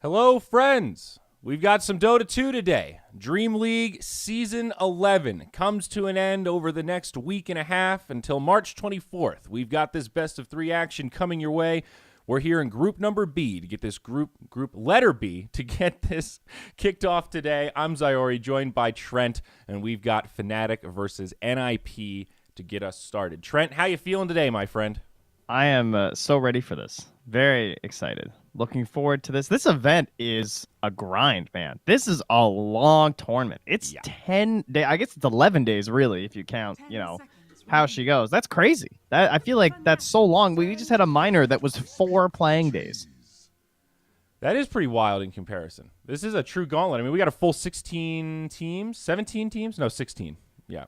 Hello, friends. We've got some Dota 2 today. Dream League Season 11 comes to an end over the next week and a half until March 24th. We've got this best of three action coming your way. We're here in group number B to get this group letter B to get this kicked off today. I'm Zyori, joined by Trent, and we've got Fnatic versus NIP to get us started. Trent, how you feeling today, my friend? I am so ready for this. Very excited. Looking forward to this. This event is a grind, man. This is a long tournament. It's 10 days. I guess it's 11 days, really, if you count, how she goes. That's crazy. I feel like that's so long. We just had a minor that was 4 playing days. That is pretty wild in comparison. This is a true gauntlet. I mean, we got a full 16 teams, 17 teams? No, 16. Yeah.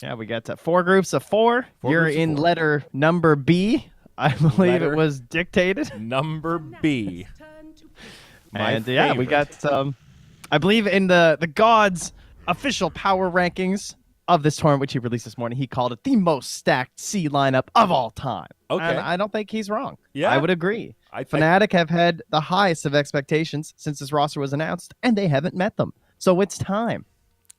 Yeah, we got 4 groups of 4. You're in letter number B. I believe it was dictated. Number B. And yeah, we got, I believe in the God's official power rankings of this tournament, which he released this morning, he called it the most stacked C lineup of all time. Okay. And I don't think he's wrong. Yeah. I would agree. Fnatic have had the highest of expectations since this roster was announced, and they haven't met them. So it's time.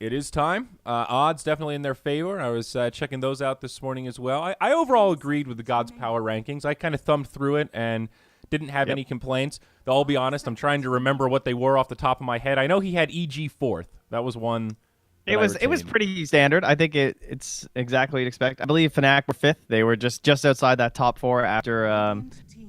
It is time. Odds definitely in their favor. I was checking those out this morning as well. I overall agreed with the God's Power rankings. I kind of thumbed through it and didn't have any complaints. Though I'll be honest, I'm trying to remember what they were off the top of my head. I know he had EG 4th. That was one. It was pretty standard. I think it's exactly what you'd expect. I believe Fnatic were 5th. They were just outside that top 4 after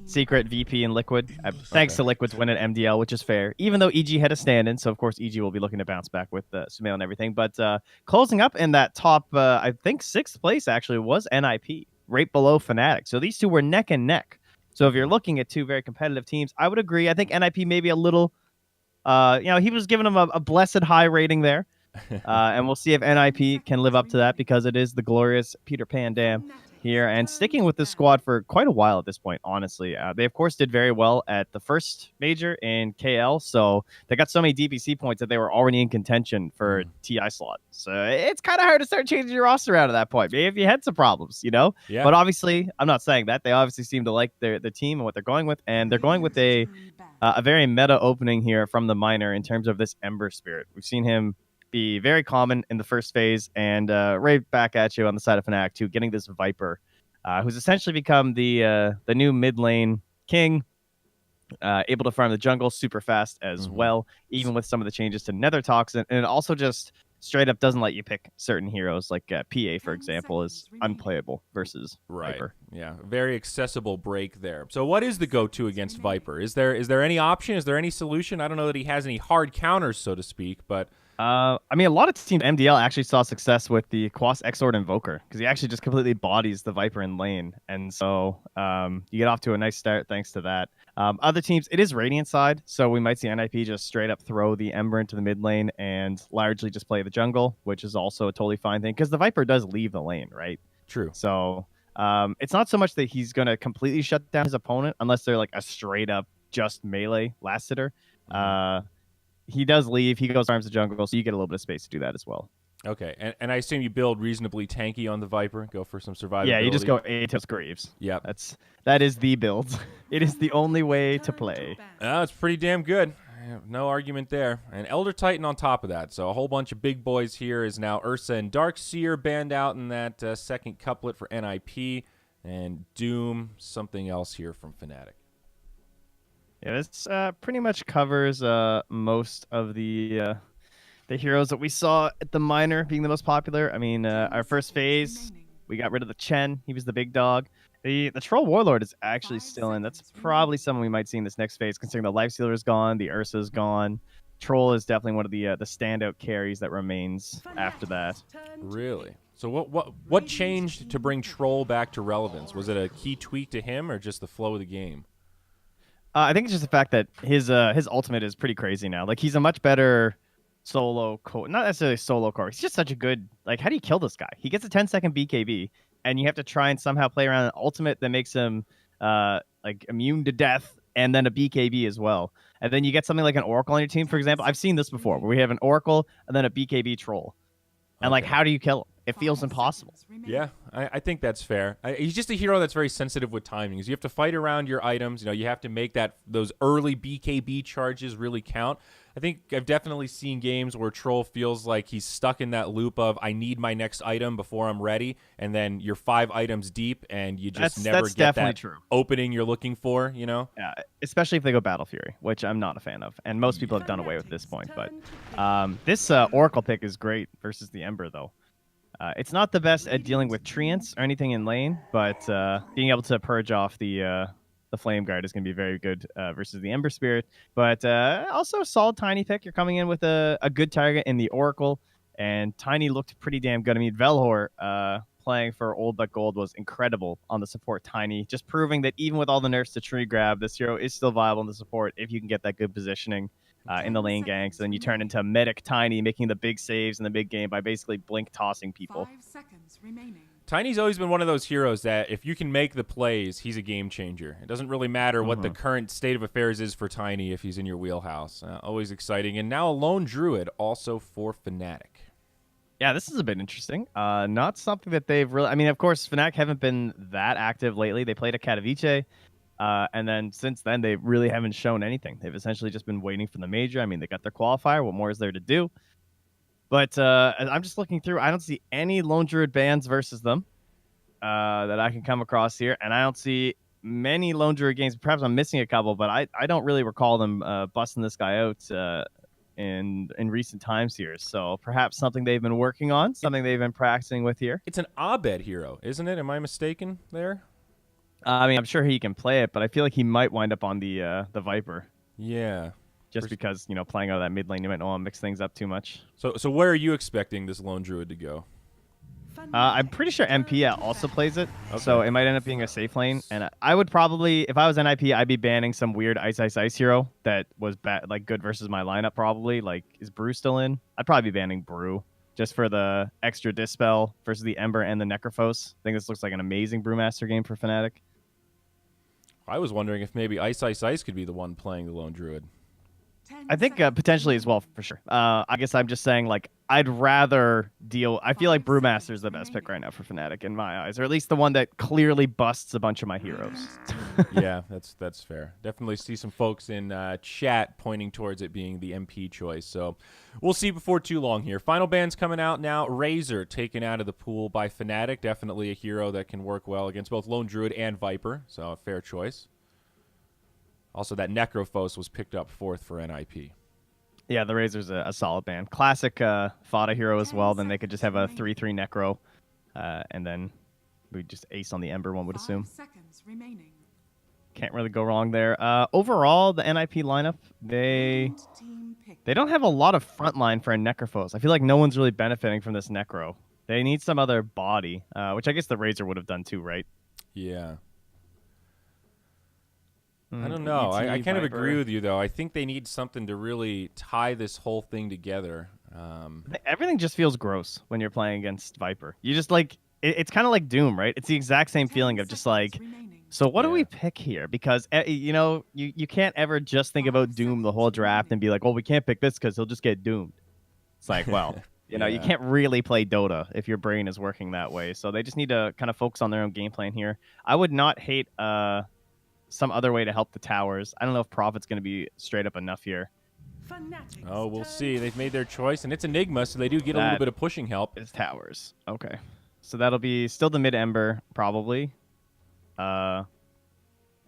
Secret, VP, and Liquid. Thanks to Liquid's win at MDL, which is fair. Even though EG had a stand-in, so of course EG will be looking to bounce back with Sumail and everything. But closing up in that top, I think 6th place actually was NIP, right below Fnatic. So these two were neck and neck. So if you're looking at 2 very competitive teams, I would agree. I think NIP maybe a little, he was giving them a blessed high rating there. And we'll see if NIP can live up to that, because it is the glorious Peter Pan Dam here, and sticking with this squad for quite a while at this point, honestly. They, of course, did very well at the first major in KL, so they got so many DPC points that they were already in contention for TI slot. So it's kind of hard to start changing your roster out at that point. Maybe if you had some problems, Yeah. But obviously, I'm not saying that. They obviously seem to like the team and what they're going with, and they're going with a very meta opening here from the minor in terms of this Ember Spirit. We've seen him be very common in the first phase, and right back at you on the side of Fnatic 2, getting this Viper, who's essentially become the new mid lane king, able to farm the jungle super fast as well, even with some of the changes to Nether Toxin, and it also just straight up doesn't let you pick certain heroes, like PA, for example, is unplayable versus Viper. Yeah, very accessible break there. So what is the go-to against Viper? Is there any option? Is there any solution? I don't know that he has any hard counters, so to speak, but I mean, a lot of teams MDL actually saw success with the Quas Exort Invoker, because he actually just completely bodies the Viper in lane, and so you get off to a nice start thanks to that. Other teams, it is Radiant side, so we might see NIP just straight up throw the Ember into the mid lane and largely just play the jungle, which is also a totally fine thing, because the Viper does leave the lane, right? True. So it's not so much that he's going to completely shut down his opponent unless they're like a straight up just melee last hitter. He does leave. He goes arms the jungle, so you get a little bit of space to do that as well. Okay, and I assume you build reasonably tanky on the Viper, go for some survivability. Yeah, you just go Atos Greaves. Yeah, that is the build. It is the only way to play. It's pretty damn good. No argument there. And Elder Titan on top of that. So a whole bunch of big boys here is now Ursa and Darkseer banned out in that second couplet for NIP, and Doom, something else here from Fnatic. Yeah, this pretty much covers most of the heroes that we saw at the minor being the most popular. I mean, our first phase, we got rid of the Chen. He was the big dog. The Troll Warlord is actually still in. That's probably someone we might see in this next phase, considering the Lifestealer is gone, the Ursa is gone. Troll is definitely one of the standout carries that remains after that. Really? So what changed to bring Troll back to relevance? Was it a key tweak to him, or just the flow of the game? I think it's just the fact that his ultimate is pretty crazy now. Like, he's a much better solo core, not necessarily solo core. He's just such a good, like, how do you kill this guy? He gets a 10-second BKB, and you have to try and somehow play around an ultimate that makes him like immune to death, and then a BKB as well. And then you get something like an Oracle on your team, for example. I've seen this before, where we have an Oracle and then a BKB Troll. And like, how do you kill him? it feels impossible. Yeah, I think that's fair. He's just a hero that's very sensitive with timings. You have to fight around your items. You know, you have to make those early BKB charges really count. I think I've definitely seen games where Troll feels like he's stuck in that loop of I need my next item before I'm ready, and then you're 5 items deep and you just never get that true. opening you're looking for, you know? Yeah, especially if they go Battle Fury, which I'm not a fan of, and most people have done away with at this point. But this Oracle pick is great versus the Ember, though. It's not the best at dealing with treants or anything in lane, but being able to purge off the Flame Guard is going to be very good versus the Ember Spirit. But also a solid Tiny pick. You're coming in with a good target in the Oracle, and Tiny looked pretty damn good. I mean, Velhor playing for Old But Gold was incredible on the support Tiny, just proving that even with all the nerfs to tree grab, this hero is still viable in the support if you can get that good positioning in the lane ganks. Then you turn into Medic Tiny, making the big saves in the big game by basically blink tossing people. 5 seconds remaining. Tiny's always been one of those heroes that if you can make the plays, he's a game changer. It doesn't really matter what the current state of affairs is for Tiny if he's in your wheelhouse. Always exciting. And now a lone druid also for Fnatic. Yeah, this is a bit interesting. Not something that they've really... I mean, of course, Fnatic haven't been that active lately. They played a Katowice, and then since then, they really haven't shown anything. They've essentially just been waiting for the major. I mean, they got their qualifier. What more is there to do? But I'm just looking through. I don't see any Lone Druid bans versus them that I can come across here. And I don't see many Lone Druid games. Perhaps I'm missing a couple, but I don't really recall them busting this guy out in recent times here. So perhaps something they've been working on, something they've been practicing with here. It's an Abed hero, isn't it? Am I mistaken there? I mean, I'm sure he can play it, but I feel like he might wind up on the Viper. Yeah. Just because, you know, playing out of that mid lane, you might not want to mix things up too much. So where are you expecting this Lone Druid to go? I'm pretty sure MP also plays it, so it might end up being a safe lane. And I would probably, if I was NIP, I'd be banning some weird Ice hero that was like good versus my lineup probably. Like, is Brew still in? I'd probably be banning Brew just for the extra Dispel versus the Ember and the Necrophos. I think this looks like an amazing Brewmaster game for Fnatic. I was wondering if maybe Ice could be the one playing the Lone Druid. I think potentially as well, for sure. I guess I'm just saying, like, I'd rather deal... I feel like Brewmaster is the best pick right now for Fnatic in my eyes, or at least the one that clearly busts a bunch of my heroes. Yeah, that's fair. Definitely see some folks in chat pointing towards it being the MP choice. So we'll see before too long here. Final ban's coming out now. Razor taken out of the pool by Fnatic. Definitely a hero that can work well against both Lone Druid and Viper, so a fair choice. Also, that Necrophos was picked up 4th for NIP. Yeah, the Razor's a solid ban. Classic Fada hero as well. Then they could just have a 3/3 Necro, and then we just ace on the Ember, one would assume. 5 seconds remaining. Can't really go wrong there. Overall, the NIP lineup, they don't have a lot of frontline for a Necrophos. I feel like no one's really benefiting from this Necro. They need some other body, which I guess the Razor would have done too, right? Yeah. I don't know. I kind of agree with you, though. I think they need something to really tie this whole thing together. Everything just feels gross when you're playing against Viper. You just, like, it's kind of like Doom, right? It's the exact same feeling of just, like, so what do we pick here? Because, you know, you can't ever just think about Doom the whole draft and be like, well, we can't pick this because he'll just get doomed. It's like, well, you know, you can't really play Dota if your brain is working that way. So they just need to kind of focus on their own game plan here. I would not hate... some other way to help the towers. I don't know if Prophet's going to be straight up enough here. Oh, we'll see. They've made their choice, and it's Enigma, so they do get a little bit of pushing help. It's towers. Okay. So that'll be still the mid-Ember, probably. And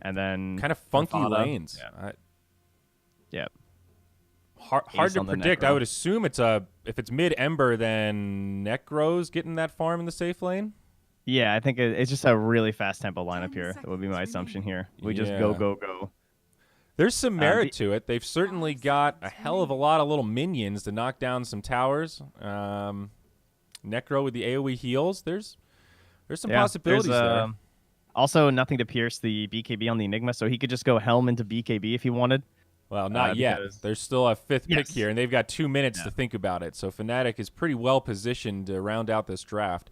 then... kind of funky lanes. Yeah. Hard to predict. I would assume if it's mid-Ember, then Necro's getting that farm in the safe lane. Yeah, I think it's just a really fast tempo lineup here. That would be my assumption here. We just go. There's some merit to it. They've certainly got a hell of a lot of little minions to knock down some towers. Necro with the AoE heals. There's some possibilities there. Also, nothing to pierce the BKB on the Enigma, so he could just go Helm into BKB if he wanted. Well, not yet. There's still a 5th pick here, and they've got 2 minutes to think about it. So Fnatic is pretty well positioned to round out this draft.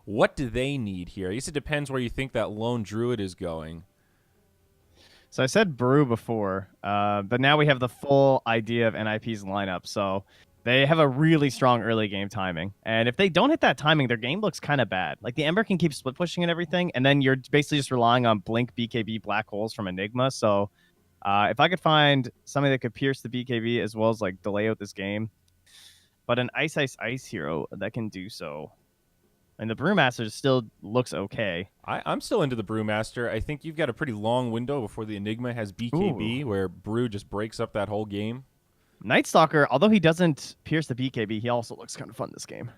What do they need here? I guess it depends where you think that Lone Druid is going. So I said Brew before, but now we have the full idea of NIP's lineup. So They have a really strong early game timing. And if they don't hit that timing, their game looks kind of bad. Like the Ember can keep split pushing and everything, and then you're basically just relying on Blink, BKB, Black Holes from Enigma. So if I could find something that could pierce the BKB as well as like delay out this game, but an Ice Ice Ice hero that can do so. And the Brewmaster still looks okay. I'm still into the Brewmaster. I think you've got a pretty long window before the Enigma has BKB, where Brew just breaks up that whole game. Night Stalker, although he doesn't pierce the BKB, he also looks kind of fun this game.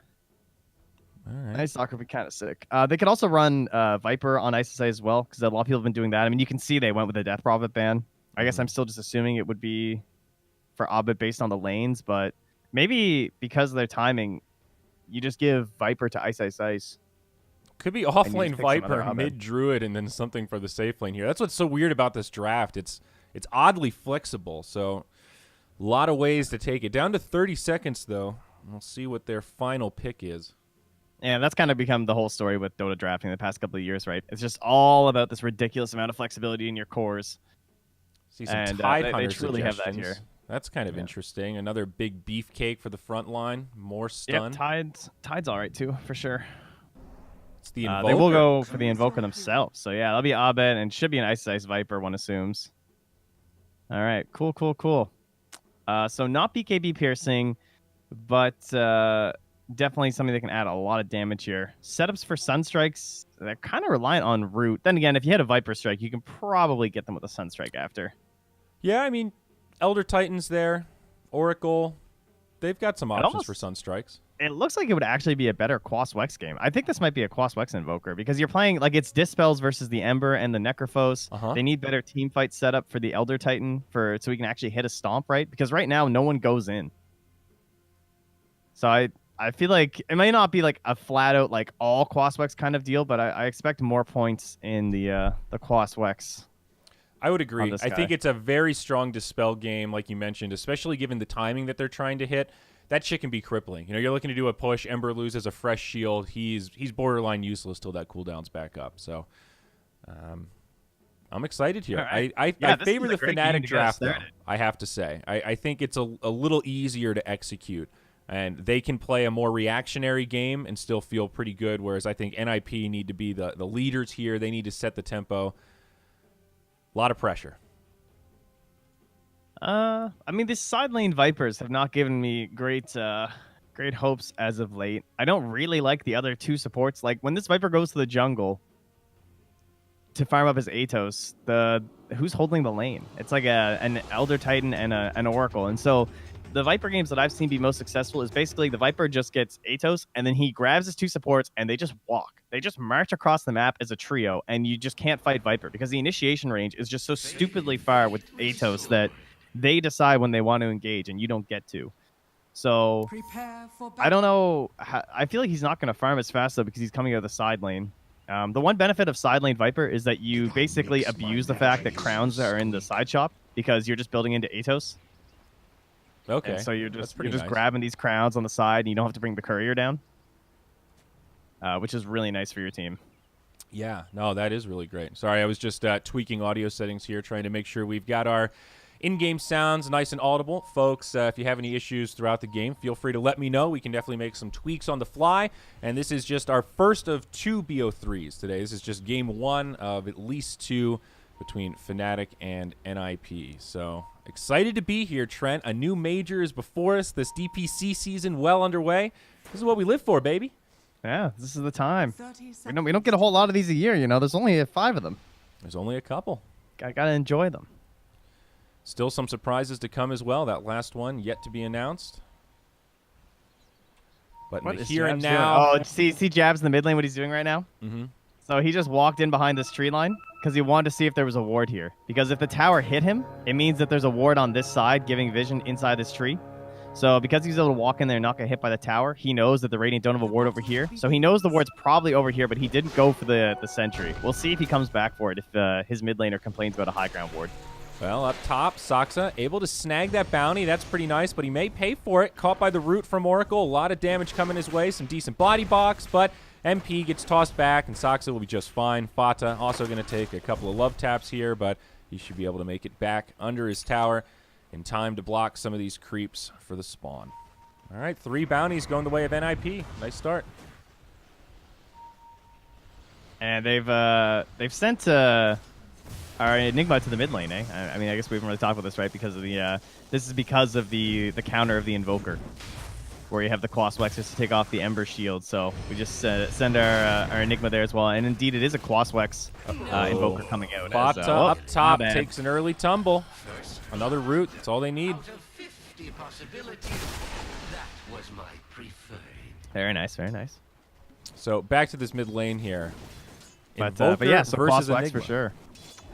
All right. Night Stalker would be kind of sick. They could also run Viper on Ice Ice as well, because a lot of people have been doing that. I mean, you can see they went with a Death Prophet ban. I guess I'm still just assuming it would be for Obbit based on the lanes, but maybe because of their timing, you just give Viper to Ice Ice Ice. Could be offlane Viper, mid Druid, and then something for the safe lane here. That's what's so weird about this draft. It's oddly flexible, so a lot of ways to take it. Down to 30 seconds, though. We'll see what their final pick is. Yeah, that's kind of become the whole story with Dota drafting the past couple of years, right? It's just all about this ridiculous amount of flexibility in your cores. See some Tide Hunter they truly have that suggestions. here. That's kind of interesting. Another big beefcake for the front line. More stun. Yep, Tide's all right, too, for sure. It's the Invoker. They will go for the Invoker themselves. So, yeah, that'll be Abed and should be an Ice Ice Viper, one assumes. All right, cool. So not BKB piercing, but definitely something that can add a lot of damage here. Setups for Sunstrikes, they're kind of reliant on root. Then again, if you had a Viper Strike, you can probably get them with a Sunstrike after. Yeah, I mean, Elder Titans there, Oracle, they've got some options for Sunstrikes. It looks like it would actually be a better Quas Wex game. I think this might be a Quas Wex Invoker because you're playing, like, it's Dispels versus the Ember and the Necrophos. They need better team fight setup for the Elder Titan so we can actually hit a stomp, right? Because right now, no one goes in. So I feel like it may not be like a flat out, like, all Quas Wex kind of deal, but I expect more points in the Quas Wex. I would agree. I think it's a very strong Dispel game, like you mentioned, especially given the timing that they're trying to hit. That shit can be crippling. You know, you're looking to do a push. Ember loses a fresh shield. He's borderline useless till that cooldown's back up. So, I'm excited here. Right. I favor the Fnatic draft, though, I have to say. I think it's a little easier to execute. And they can play a more reactionary game and still feel pretty good, whereas I think NIP need to be the leaders here. They need to set the tempo. A lot of pressure. I mean, these side lane Vipers have not given me great hopes as of late. I don't really like the other two supports. Like, when this Viper goes to the jungle to farm up his Atos, who's holding the lane? It's like an Elder Titan and an Oracle. And so the Viper games that I've seen be most successful is basically the Viper just gets Atos, and then he grabs his two supports, and they just walk. They just march across the map as a trio, and you just can't fight Viper because the initiation range is just so stupidly far with Atos that they decide when they want to engage, and you don't get to. So I don't know. I feel like he's not going to farm as fast, though, because he's coming out of the side lane. The one benefit of side lane Viper is that you basically abuse the fact that crowns are in the side shop because you're just building into Atos. Okay. And so you're just grabbing these crowns on the side, and you don't have to bring the courier down, which is really nice for your team. Yeah, no, that is really great. Sorry, I was just tweaking audio settings here, trying to make sure we've got our in-game sounds nice and audible. Folks, if you have any issues throughout the game, feel free to let me know. We can definitely make some tweaks on the fly. And this is just our first of 2 BO3s today. This is just game 1 of at least 2 between Fnatic and NIP. So excited to be here, Trent. A new major is before us. This DPC season well underway. This is what we live for, baby. Yeah, this is the time. We don't get a whole lot of these a year, you know. There's only 5 of them. There's only a couple. Gotta enjoy them. Still some surprises to come as well. That last one yet to be announced. But in the here and now... Oh, see Jabs in the mid lane, what he's doing right now? Mm-hmm. So he just walked in behind this tree line because he wanted to see if there was a ward here. Because if the tower hit him, it means that there's a ward on this side giving vision inside this tree. So because he's able to walk in there and not get hit by the tower, he knows that the Radiant don't have a ward over here. So he knows the ward's probably over here, but he didn't go for the sentry. We'll see if he comes back for it if his mid laner complains about a high ground ward. Well, up top, Saksa able to snag that bounty. That's pretty nice, but he may pay for it. Caught by the root from Oracle. A lot of damage coming his way. Some decent body box, but MP gets tossed back, and Saksa will be just fine. Fata also going to take a couple of love taps here, but he should be able to make it back under his tower in time to block some of these creeps for the spawn. All right, 3 bounties going the way of NIP. Nice start. And they've sent our Enigma to the mid lane, eh? I mean, I guess we haven't really talked about this, right? Because of the this is because of the counter of the Invoker, where you have the Quaswexes to take off the Ember Shield. So we just send our Enigma there as well. And indeed, it is a Quaswex Invoker coming out. Fata as, up top not bad. takes an early tumble. Another root. That's all they need. Out of 50 possibilities, that was my preferred. Very nice, very nice. So back to this mid lane here. But Invoker yeah, so versus Quaswex Enigma. for sure.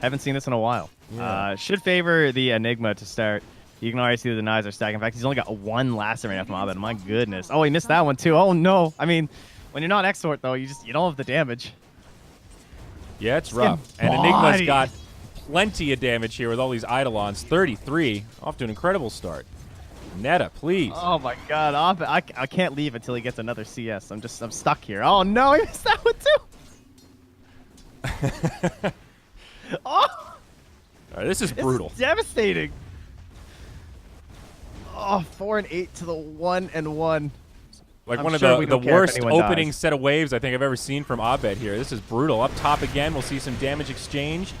Haven't seen this in a while. Yeah. Should favor the Enigma to start. You can already see the denies are stacking. In fact, he's only got 1 lacerate from Abed. My goodness. Oh, he missed that one too. Oh no. I mean, when you're not Exort though, you don't have the damage. Yeah, it's He's rough. getting And Enigma's bodied. got plenty of damage here with all these Eidolons. 33. Off to an incredible start. Netta, please. Oh my god, Abed, I can't leave until he gets another CS. I'm stuck here. Oh no, he missed that one too. Oh, All right, this is brutal. it's devastating. Oh, 4 and 8 to the 1 and 1. Like I'm one of sure we the don't care if worst anyone opening dies. set of waves I think I've ever seen from Abed here. This is brutal. Up top again, we'll see some damage exchange.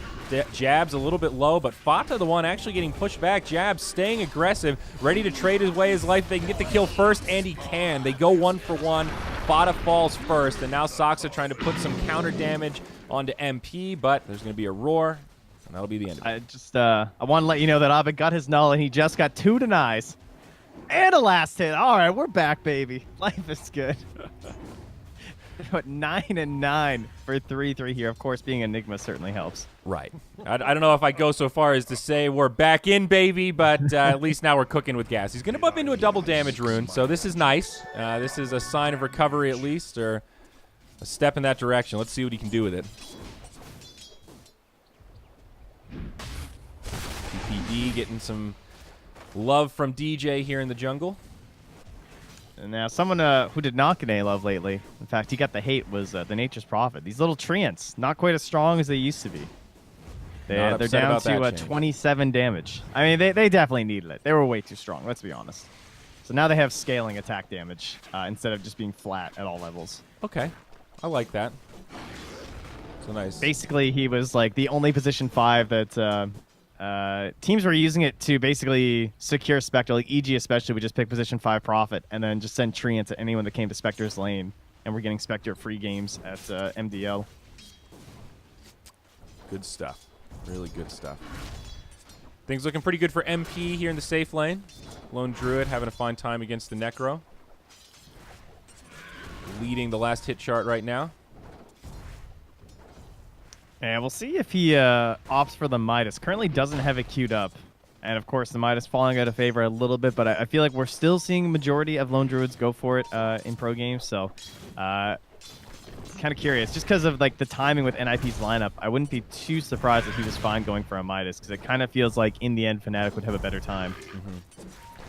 Jab's a little bit low, but Fata, the one actually getting pushed back. Jab staying aggressive, ready to trade away his life. They can get the kill first, and he can. They go 1 for 1. Fata falls first, and now Soxa trying to put some counter damage onto MP, but there's going to be a roar, and that'll be the end of it. I want to let you know that Abed got his null, and he just got 2 denies. And a last hit. All right, we're back, baby. Life is good. But 9 and 9 for 3-3 here. Of course, being Enigma certainly helps. Right. I don't know if I go so far as to say we're back in, baby, but at least now we're cooking with gas. He's going to bump into a double damage rune, so this is nice. This is a sign of recovery at least, or a step in that direction. Let's see what he can do with it. PPE getting some love from DJ here in the jungle. And now someone who did not get any love lately, in fact, he got the hate, was the Nature's Prophet. These little treants, not quite as strong as they used to be. They're upset down about that to change. 27 damage. I mean, they definitely needed it. They were way too strong, let's be honest. So now they have scaling attack damage instead of just being flat at all levels. Okay. I like that. So nice. Basically, he was like the only position 5 that teams were using it to basically secure Spectre. Like EG especially would just pick position 5 Prophet and then just send treants at anyone that came to Spectre's lane. And we're getting Spectre free games at MDL. Good stuff. Really good stuff. Things looking pretty good for MP here in the safe lane. Lone Druid having a fine time against the Necro. Leading the last hit chart right now. And we'll see if he opts for the Midas. Currently doesn't have it queued up. And of course, the Midas falling out of favor a little bit, but I feel like we're still seeing majority of Lone Druids go for it in pro games. So kind of curious. Just because of like the timing with NIP's lineup, I wouldn't be too surprised if he was fine going for a Midas, because it kind of feels like in the end, Fnatic would have a better time.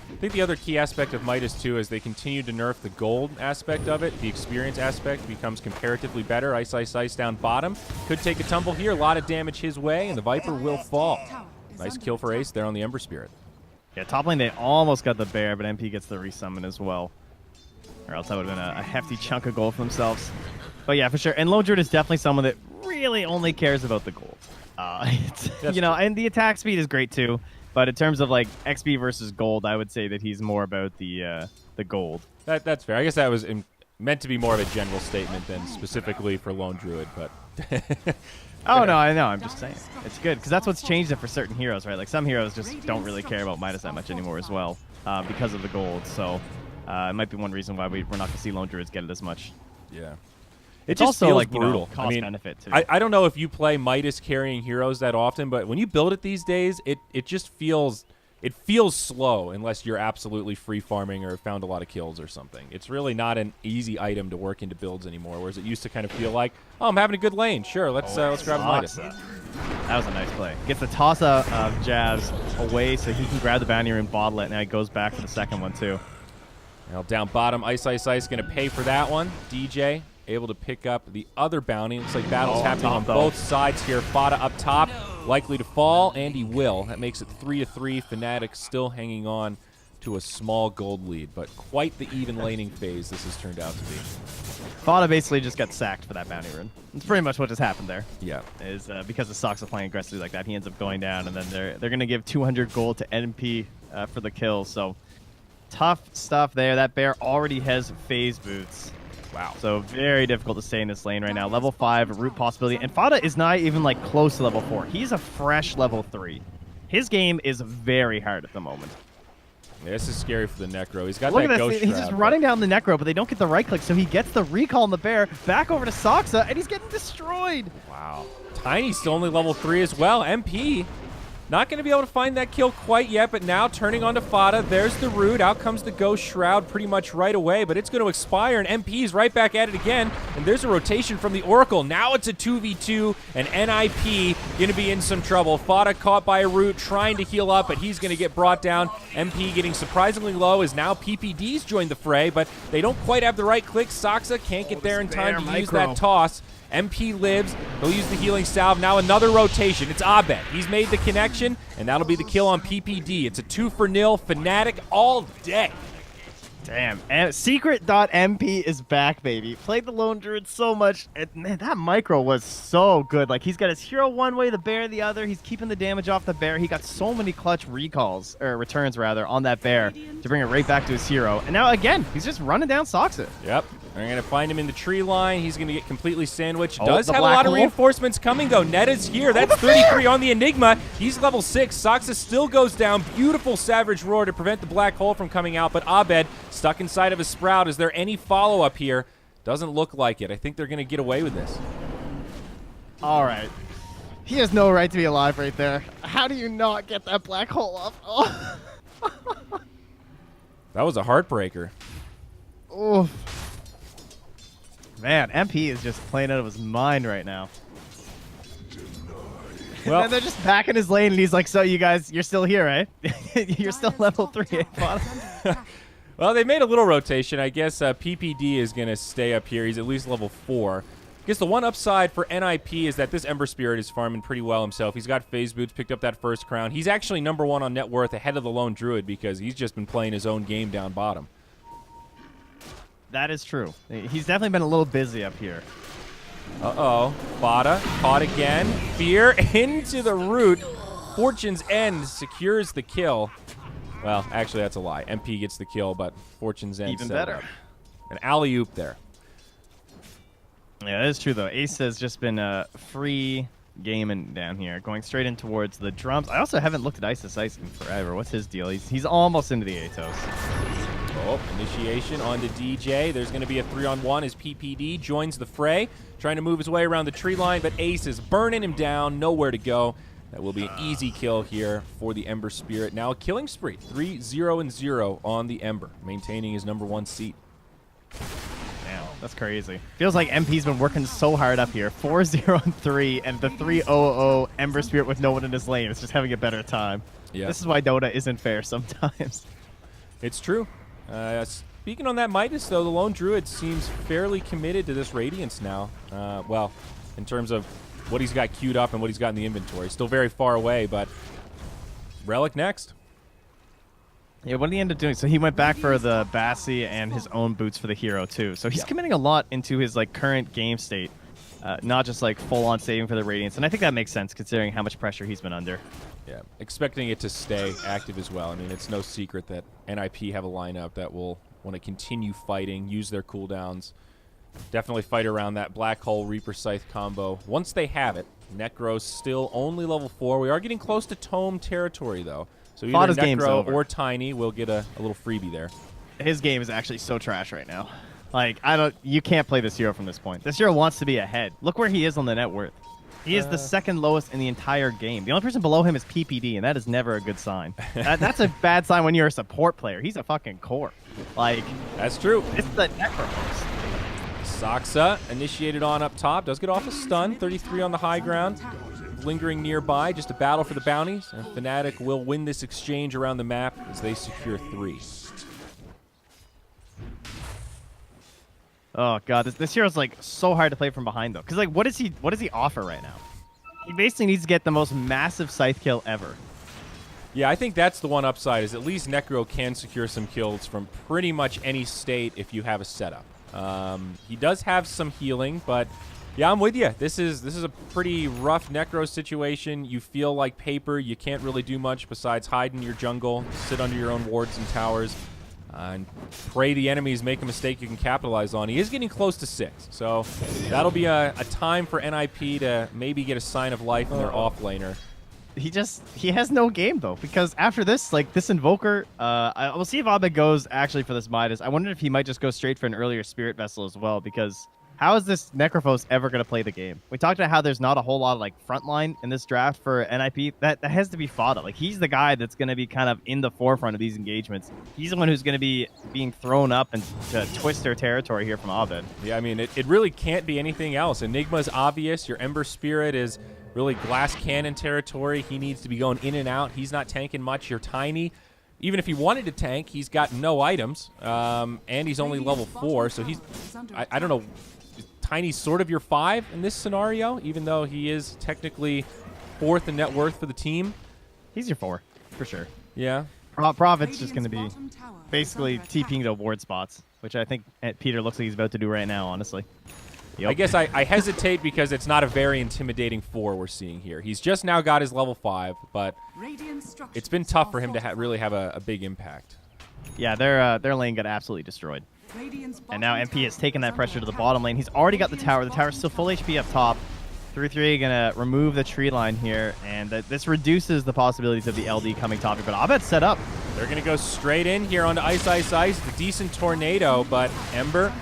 I think the other key aspect of Midas, too, is they continue to nerf the gold aspect of it. The experience aspect becomes comparatively better. Ice, Ice, Ice down bottom. Could take a tumble here. A lot of damage his way, and the Viper will fall. Nice kill for Ace there on the Ember Spirit. Yeah, top lane, they almost got the bear, but MP gets the resummon as well. Or else that would have been a hefty chunk of gold for themselves. But yeah, for sure. And Lone Druid is definitely someone that really only cares about the gold. You know, and the attack speed is great too. But in terms of like XP versus gold, I would say that he's more about the gold. That's fair. I guess that was meant to be more of a general statement than specifically for Lone Druid, but... Oh, no, I know. I'm just saying. It's good, because that's what's changed it for certain heroes, right? Like, some heroes just don't really care about Midas that much anymore as well because of the gold. So it might be one reason why we're not going to see Lone Druids get it as much. Yeah. It's just also feels like brutal. cost I mean, benefit too. I don't know if you play Midas carrying heroes that often, but when you build it these days, it just feels slow unless you're absolutely free farming or have found a lot of kills or something. It's really not an easy item to work into builds anymore, whereas it used to kind of feel like, oh, I'm having a good lane. Sure, let's grab a Midas. That was a nice play. Gets the toss of Jazz away so he can grab the bounty and bottle it, and now he goes back for the second one too. Now down bottom, Ice, Ice, Ice going to pay for that one. DJ able to pick up the other bounty. Looks like battle's happening on both sides here. Fata up top, likely to fall, and he will. That makes it 3-3. Fnatic still hanging on to to a small gold lead, but quite the even laning phase this has turned out to be. Fada basically just got sacked for that bounty rune. It's pretty much what just happened there. Yeah. Is because the Sox are playing aggressively like that, he ends up going down, and then they're going to give 200 gold to NP for the kill. So tough stuff there. That bear already has phase boots. Wow. So very difficult to stay in this lane right now. Level 5 root possibility, and Fada is not even like close to level 4. He's a fresh level 3. His game is very hard at the moment. Yeah, this is scary for the Necro. He's got Look that at ghost this. He's shroud, just running down the Necro, but they don't get the right click, so he gets the recall on the bear back over to Soxa, and he's getting destroyed. Wow. Tiny's still only level 3 as well. MP not going to be able to find that kill quite yet, but now turning on to Fada. There's the root. Out comes the Ghost Shroud pretty much right away, but it's going to expire, and MP's right back at it again, and there's a rotation from the Oracle. Now it's a 2v2, and NIP going to be in some trouble. Fada caught by a root, trying to heal up, but he's going to get brought down. MP getting surprisingly low as now PPD's joined the fray, but they don't quite have the right click. Soxa can't get there in time to use that toss. MP lives. He'll use the healing salve. Now another rotation. It's Abed. He's made the connection, and that'll be the kill on PPD. It's a 2-0 Fnatic all day. Damn. And Secret.MP is back, baby. Played the Lone Druid so much. And man, that micro was so good. Like, he's got his hero one way, the bear the other. He's keeping the damage off the bear. He got so many clutch recalls, or returns rather, on that bear to bring it right back to his hero. And now, again, he's just running down Soxa. Yep. They're going to find him in the tree line. He's going to get completely sandwiched. Oh, Does have a lot of reinforcements coming, though. Netta's here. That's 33 on the Enigma. He's level 6. Soxa still goes down. Beautiful Savage Roar to prevent the black hole from coming out, but Abed stuck inside of a Sprout. Is there any follow-up here? Doesn't look like it. I think they're going to get away with this. All right. He has no right to be alive right there. How do you not get that black hole off? Oh. That was a heartbreaker. Oof. Man, MP is just playing out of his mind right now. Well, and they're just back in his lane, and he's like, so you guys, you're still here, right? You're still level 3, eh? Well, they made a little rotation. I guess PPD is going to stay up here. He's at least level 4. I guess the one upside for NIP is that this Ember Spirit is farming pretty well himself. He's got phase boots, picked up that first crown. He's actually #1 on net worth ahead of the Lone Druid because he's just been playing his own game down bottom. That is true. He's definitely been a little busy up here. Uh-oh. Fada caught again. Fear into the root. Fortune's End secures the kill. Well, actually, that's a lie. MP gets the kill, but Fortune's End even set better. Up. An alley-oop there. Yeah, that is true, though. Ace has just been free gaming down here, going straight in towards the drums. I also haven't looked at Isis Ice in forever. What's his deal? He's almost into the Atos. Oh, initiation onto DJ. There's going to be a 3-on-1 as PPD joins the fray, trying to move his way around the tree line, but Ace is burning him down, nowhere to go. That will be an easy kill here for the Ember Spirit. Now a killing spree, 3-0-0 on the Ember, maintaining his #1 seat. Damn, that's crazy. Feels like MP's been working so hard up here. 4-0-3, and the 3-0-0 Ember Spirit with no one in his lane is just having a better time. Yeah. This is why Dota isn't fair sometimes. It's true. Speaking on that Midas, though, the Lone Druid seems fairly committed to this Radiance now. Well, in terms of what he's got queued up and what he's got in the inventory. Still very far away, but Relic next. Yeah, what did he end up doing? So he went back for the Bassi and his own boots for the hero, too. So he's committing a lot into his current game state, not just full-on saving for the Radiance. And I think that makes sense, considering how much pressure he's been under. Yeah, expecting it to stay active as well. I mean, it's no secret that NIP have a lineup that will want to continue fighting, use their cooldowns, definitely fight around that Black Hole Reaper Scythe combo. Once they have it, Necro's still only level 4. We are getting close to Tome territory, though. So either Necro or Tiny will get a little freebie there. His game is actually so trash right now. You can't play this hero from this point. This hero wants to be ahead. Look where he is on the net worth. He is the second lowest in the entire game. The only person below him is PPD, and that is never a good sign. That's a bad sign when you're a support player. He's a fucking core. That's true. It's the Necro. Soxa initiated on up top. Does get off a stun. 33 on the high ground. Lingering nearby. Just a battle for the bounties. And Fnatic will win this exchange around the map as they secure 3. Oh god, this hero's so hard to play from behind though. Cause what does he offer right now? He basically needs to get the most massive scythe kill ever. Yeah, I think that's the one upside is at least Necro can secure some kills from pretty much any state if you have a setup. He does have some healing, but yeah, I'm with you. This is a pretty rough Necro situation. You feel like paper. You can't really do much besides hide in your jungle, sit under your own wards and towers, and pray the enemies make a mistake you can capitalize on. He is getting close to 6, so that'll be a time for NIP to maybe get a sign of life in their off laner. He has no game though, because after this, like this Invoker, we'll see if Abed goes actually for this Midas. I wonder if he might just go straight for an earlier Spirit Vessel as well, because how is this Necrophos ever going to play the game? We talked about how there's not a whole lot of like frontline in this draft for NIP. That has to be Fada. Like he's the guy that's going to be kind of in the forefront of these engagements. He's the one who's going to be being thrown up and to twist their territory here from Abed. Yeah, I mean, it really can't be anything else. Enigma's obvious. Your Ember Spirit is really glass cannon territory. He needs to be going in and out. He's not tanking much. You're Tiny. Even if he wanted to tank, he's got no items, and he's only level 4, so he's, I don't know, Tiny's sort of your 5 in this scenario, even though he is technically 4th in net worth for the team. He's your 4, for sure. Yeah. Prophet's just going to be basically TPing to ward spots, which I think Peter looks like he's about to do right now, honestly. Yep. I guess I hesitate because it's not a very intimidating 4 we're seeing here. He's just now got his level 5, but it's been tough for him to really have a big impact. Yeah, their lane got absolutely destroyed. And now MP has taken that pressure to the bottom lane. He's already got the tower. The tower's still full HP up top. 3-3 gonna remove the tree line here, and this reduces the possibilities of the LD coming top here. But Abed's set up. They're gonna go straight in here onto Ice Ice Ice. The decent tornado, but Ember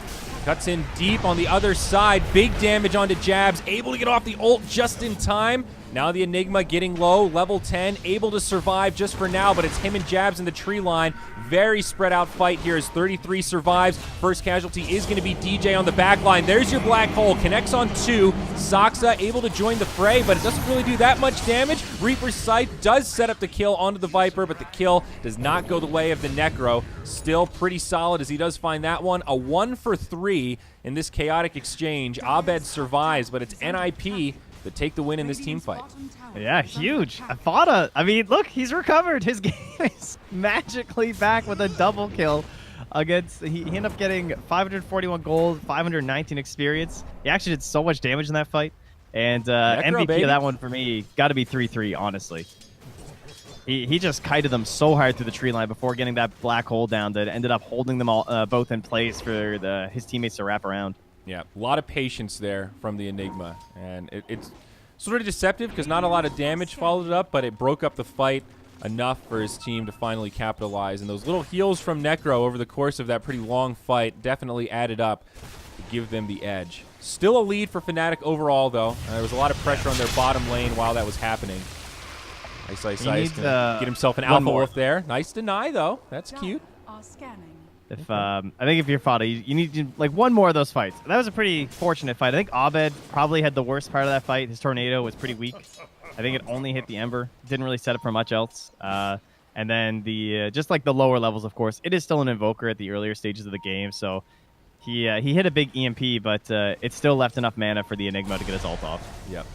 cuts in deep on the other side. Big damage onto Jabs. Able to get off the ult just in time. Now the Enigma getting low, level 10, able to survive just for now, but it's him and Jabs in the tree line. Very spread out fight here as 33 survives. First casualty is going to be DJ on the back line. There's your black hole. Connects on 2. Saksa able to join the fray, but it doesn't really do that much damage. Reaper's Sight does set up the kill onto the Viper, but the kill does not go the way of the Necro. Still pretty solid as he does find that one. A 1 for 3 in this chaotic exchange. Abed survives, but it's NIP that take the win in this team fight. Yeah, huge. Fada, I mean, look, he's recovered. His game is magically back with a double kill against, he ended up getting 541 gold, 519 experience. He actually did so much damage in that fight. And MVP baby. of that one for me, got to be 3-3, honestly. He just kited them so hard through the tree line before getting that black hole down that ended up holding them all both in place for his teammates to wrap around. Yeah, a lot of patience there from the Enigma, and it's sort of deceptive because not a lot of damage followed it up, but it broke up the fight enough for his team to finally capitalize. And those little heals from Necro over the course of that pretty long fight definitely added up to give them the edge. Still a lead for Fnatic overall, though. There was a lot of pressure on their bottom lane while that was happening. Ice Ice Ice gonna get himself an Alpha Wolf there. Nice deny, though. That's cute. If I think if you're Fada, you need to, like one more of those fights. That was a pretty fortunate fight. I think Abed probably had the worst part of that fight. His tornado was pretty weak. I think it only hit the Ember. Didn't really set up for much else. And then the just like the lower levels, of course, it is still an Invoker at the earlier stages of the game. So he hit a big EMP, but it still left enough mana for the Enigma to get his ult off. Yep.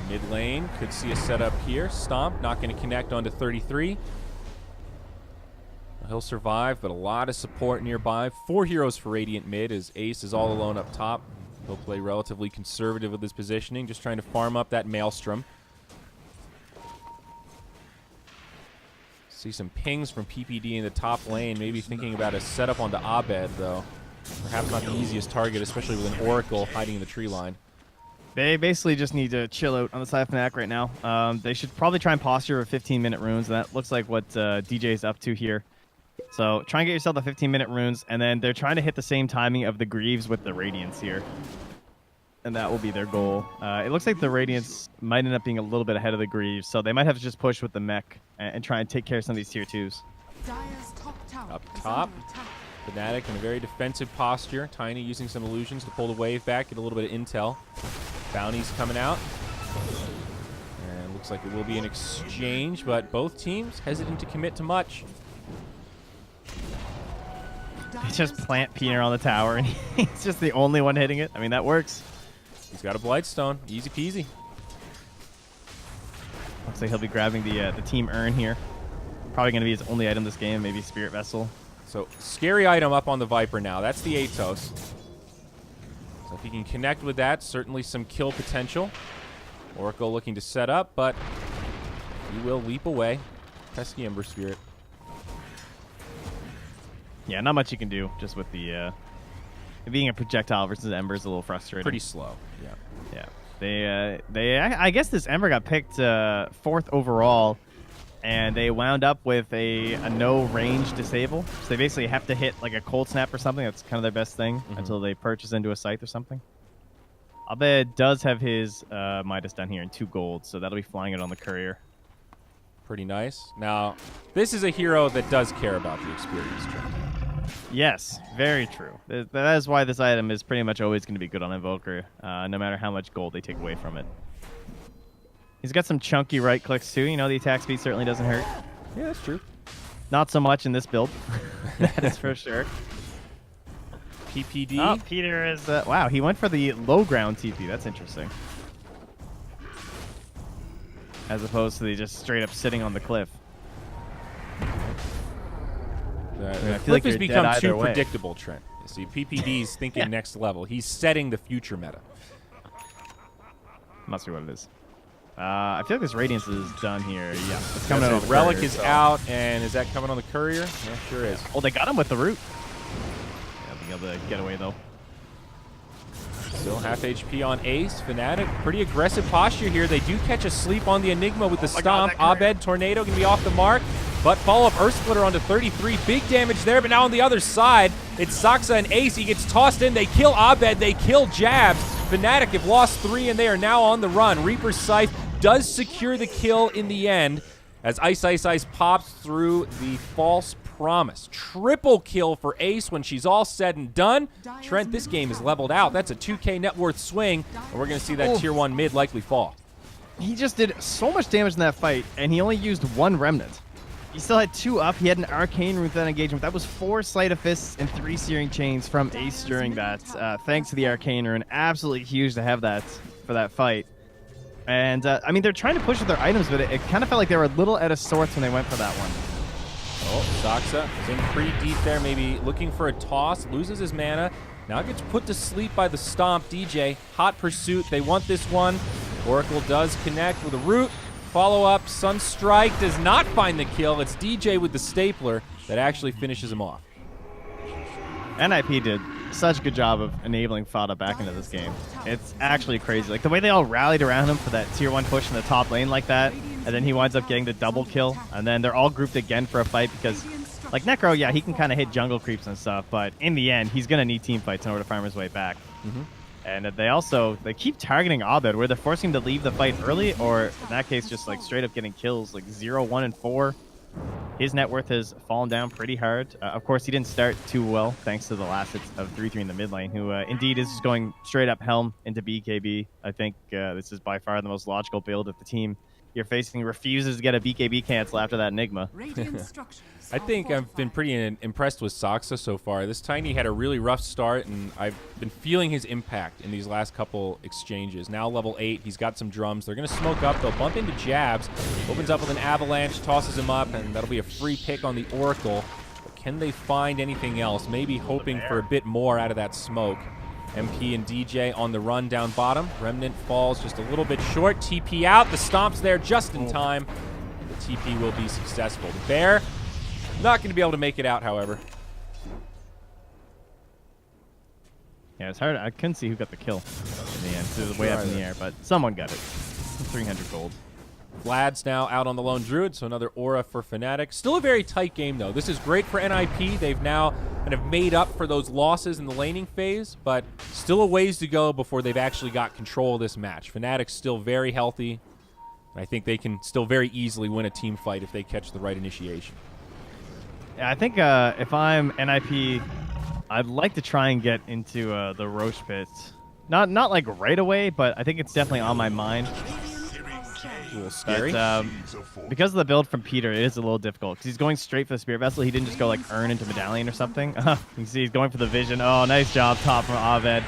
Mid lane could see a setup here. Stomp not going to connect onto 33. He'll survive, but a lot of support nearby. 4 heroes for Radiant mid as Ace is all alone up top. He'll play relatively conservative with his positioning, just trying to farm up that Maelstrom. See some pings from PPD in the top lane, maybe thinking about a setup onto Abed, though. Perhaps not the easiest target, especially with an Oracle hiding in the tree line. They basically just need to chill out on the side of Fnatic right now. They should probably try and posture with 15-minute runes, and that looks like what DJ is up to here. So try and get yourself the 15-minute runes, and then they're trying to hit the same timing of the Greaves with the Radiance here. And that will be their goal. It looks like the Radiance might end up being a little bit ahead of the Greaves, so they might have to just push with the mech and try and take care of some of these tier 2s. Up top, Fnatic in a very defensive posture. Tiny using some illusions to pull the wave back, get a little bit of intel. Bounty's coming out. And looks like it will be an exchange, but both teams hesitant to commit to much. They just plant Peter on the tower, and he's just the only one hitting it. I mean, that works. He's got a Blightstone. Easy peasy. Looks like he'll be grabbing the team urn here. Probably going to be his only item this game, maybe Spirit Vessel. So, scary item up on the Viper now. That's the Atos. So if he can connect with that, certainly some kill potential. Oracle looking to set up, but he will leap away. Pesky Ember Spirit. Yeah, not much you can do just with the... being a projectile versus Ember is a little frustrating. Pretty slow, yeah. Yeah. I guess this Ember got picked 4th overall, and they wound up with a no range disable. So they basically have to hit like a cold snap or something. That's kind of their best thing until they purchase into a scythe or something. Abed does have his Midas down here in 2 gold, so that'll be flying it on the courier. Pretty nice. Now, this is a hero that does care about the experience, Trent. Yes, very true. That is why this item is pretty much always going to be good on Invoker, no matter how much gold they take away from it. He's got some chunky right clicks too. You know, the attack speed certainly doesn't hurt. Yeah, that's true. Not so much in this build. That is for sure. PPD. Oh, Peter is... wow, he went for the low ground TP. That's interesting. As opposed to the just straight up sitting on the cliff. The cliff has become too predictable, Trent. You see, PPD's thinking next level. He's setting the future meta. Must be what it is. I feel like this Radiance is done here. Yeah, it's coming out. Relic courier, is out, and is that coming on the courier? Yeah, sure is. Oh, they got him with the root. Yeah, being able to get away though. Still half HP on Ace. Fnatic, pretty aggressive posture here. They do catch a sleep on the Enigma with the stomp. Abed, Tornado can be off the mark, but follow-up Earth Splitter onto 33. Big damage there, but now on the other side, it's Saksa and Ace. He gets tossed in. They kill Abed. They kill Jabs. Fnatic have lost 3, and they are now on the run. Reaper's Scythe does secure the kill in the end as Ice Ice Ice pops through the false promise. Triple kill for Ace when she's all said and done. Trent, this game is leveled out. That's a 2K net worth swing, and we're going to see that tier 1 mid likely fall. He just did so much damage in that fight, and he only used 1 Remnant. He still had 2 up. He had an Arcane Rune with that engagement. That was 4 Sleight of Fists and 3 Searing Chains from Ace during that. Thanks to the Arcane Rune. Absolutely huge to have that for that fight. And, I mean, they're trying to push with their items, but it kind of felt like they were a little out of sorts when they went for that one. Oh, Saksa is in pretty deep there, maybe looking for a toss, loses his mana. Now gets put to sleep by the stomp. DJ, hot pursuit. They want this one. Oracle does connect with a root. Follow up. Sunstrike does not find the kill. It's DJ with the stapler that actually finishes him off. NIP did such a good job of enabling Fada back into this game. It's actually crazy. Like the way they all rallied around him for that tier 1 push in the top lane like that, and then he winds up getting the double kill, and then they're all grouped again for a fight because, like Necro, yeah, he can kind of hit jungle creeps and stuff, but in the end, he's going to need team fights in order to farm his way back. And they keep targeting Abed, where they're forcing him to leave the fight early, or in that case, just like straight up getting kills, like 0, 1, and 4. His net worth has fallen down pretty hard. Of course, he didn't start too well, thanks to the last hits of 3-3 in the mid lane, who indeed is just going straight up Helm into BKB. I think this is by far the most logical build if the team you're facing refuses to get a BKB cancel after that Enigma. I think I've been pretty impressed with Saksa so far. This Tiny had a really rough start, and I've been feeling his impact in these last couple exchanges. Now level 8, he's got some drums. They're going to smoke up. They'll bump into Jabs. Opens up with an Avalanche, tosses him up, and that'll be a free pick on the Oracle. But can they find anything else? Maybe hoping for a bit more out of that smoke. MP and DJ on the run down bottom. Remnant falls just a little bit short. TP out. The stomp's there just in time. The TP will be successful. The Bear not going to be able to make it out, however. Yeah, it's hard. I couldn't see who got the kill in the end. So it was way up in the air, but someone got it. 300 gold. Vlad's now out on the lone druid, so another aura for Fnatic. Still a very tight game, though. This is great for NIP. They've now kind of made up for those losses in the laning phase, but still a ways to go before they've actually got control of this match. Fnatic's still very healthy, and I think they can still very easily win a team fight if they catch the right initiation. Yeah, I think if I'm NIP, I'd like to try and get into the Roche pit. Not like right away, but I think it's definitely on my mind. A little scary. But, because of the build from Peter, it is a little difficult. Because he's going straight for the Spirit Vessel. He didn't just go like Urn into Medallion or something. You can see he's going for the Vision. Oh, nice job top from Aved.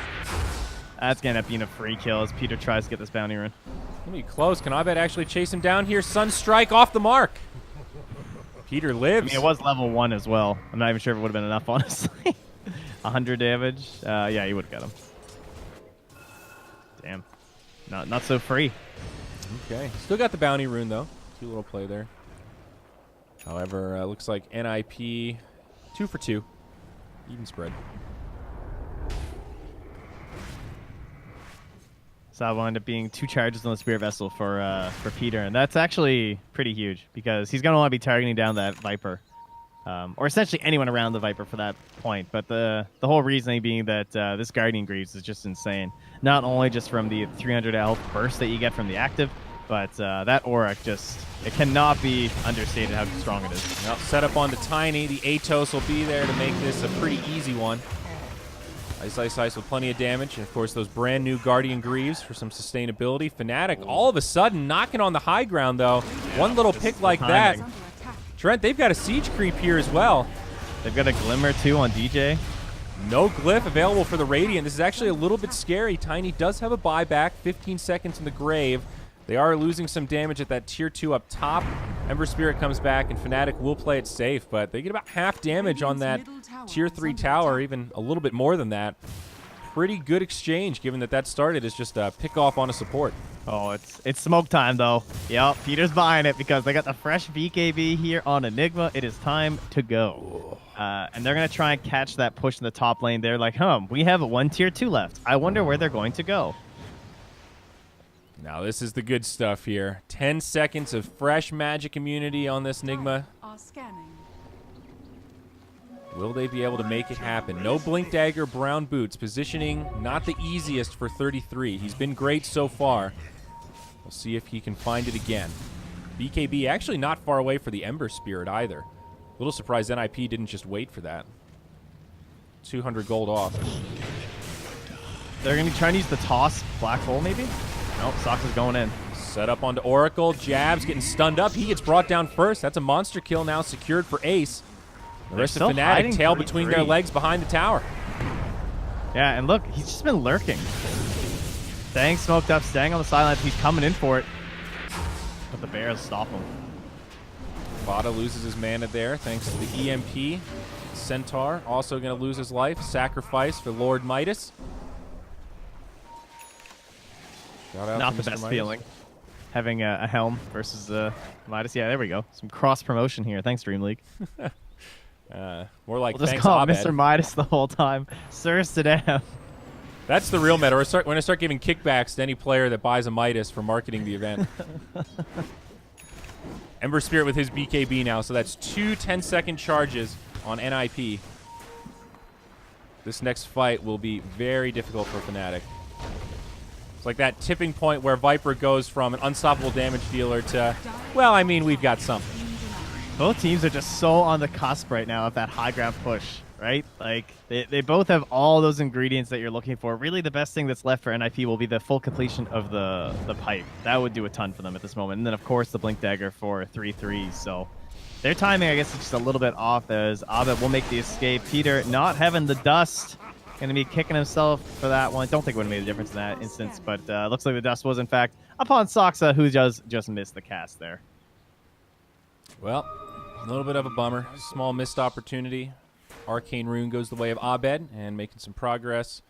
That's going to end up being a free kill as Peter tries to get this bounty run. Gonna be close. Can Abed actually chase him down here? Sunstrike off the mark. Peter lives. I mean, it was level 1 as well. I'm not even sure if it would have been enough, honestly. 100 damage. Yeah, you would have got him. Damn. Not so free. Okay. Still got the bounty rune, though. Cute little play there. However, looks like NIP 2 for 2. Even spread. So that will end up being 2 charges on the Spirit Vessel for Peter, and that's actually pretty huge because he's going to want to be targeting down that Viper, or essentially anyone around the Viper for that point. But the whole reasoning being that this Guardian Greaves is just insane. Not only just from the 300 health burst that you get from the active, but that aura it cannot be understated how strong it is. Well, set up onto Tiny. The Atos will be there to make this a pretty easy one. Ice, Ice, Ice with plenty of damage. And, of course, those brand new Guardian Greaves for some sustainability. Fnatic all of a sudden knocking on the high ground, though. Yeah, one little pick like that. Trent, they've got a siege creep here as well. They've got a Glimmer, too, on DJ. No glyph available for the Radiant. This is actually a little bit scary. Tiny does have a buyback. 15 seconds in the grave. They are losing some damage at that tier 2 up top. Ember Spirit comes back, and Fnatic will play it safe, but they get about half damage on that tier 3 tower, even a little bit more than that. Pretty good exchange, given that started as just a pick off on a support. Oh, it's smoke time, though. Yep, Peter's buying it because they got the fresh BKB here on Enigma. It is time to go. And they're going to try and catch that push in the top lane. They're like, we have 1 tier 2 left. I wonder where they're going to go. Now this is the good stuff here. 10 seconds of fresh magic immunity on this Enigma. Will they be able to make it happen? No Blink Dagger, Brown Boots. Positioning not the easiest for 33. He's been great so far. We'll see if he can find it again. BKB actually not far away for the Ember Spirit either. A little surprised NIP didn't just wait for that. 200 gold off. They're going to be trying to use the toss Black Hole maybe? Nope, Sox is going in. Set up onto Oracle. Jabs getting stunned up. He gets brought down first. That's a monster kill now secured for Ace. The rest of Fnatic tail between their legs behind the tower. Yeah, and look, he's just been lurking. Staying smoked up, staying on the sideline. He's coming in for it. But the Bears stop him. Vada loses his mana there thanks to the EMP. Centaur also going to lose his life. Sacrifice for Lord Midas. Not the best feeling. Having a Helm versus Midas. Yeah, there we go. Some cross promotion here. Thanks, Dream League. More like we'll just thanks, call Abed. Mr. Midas the whole time. Sir Sadam. That's the real meta. We're going to start giving kickbacks to any player that buys a Midas for marketing the event. Ember Spirit with his BKB now, so that's 2 10-second charges on NIP. This next fight will be very difficult for Fnatic. It's like that tipping point where Viper goes from an unstoppable damage dealer to, well, I mean, we've got something. Both teams are just so on the cusp right now of that high ground push, right? Like, they both have all those ingredients that you're looking for. Really, the best thing that's left for NIP will be the full completion of the pipe. That would do a ton for them at this moment. And then, of course, the Blink Dagger for 3-3s. So their timing, I guess, is just a little bit off as Abed will make the escape. Peter not having the dust. Going to be kicking himself for that one. Don't think it would have made a difference in that instance, but looks like the dust was, in fact, upon Soxa, who just missed the cast there. Well, a little bit of a bummer. Small missed opportunity. Arcane Rune goes the way of Abed and making some progress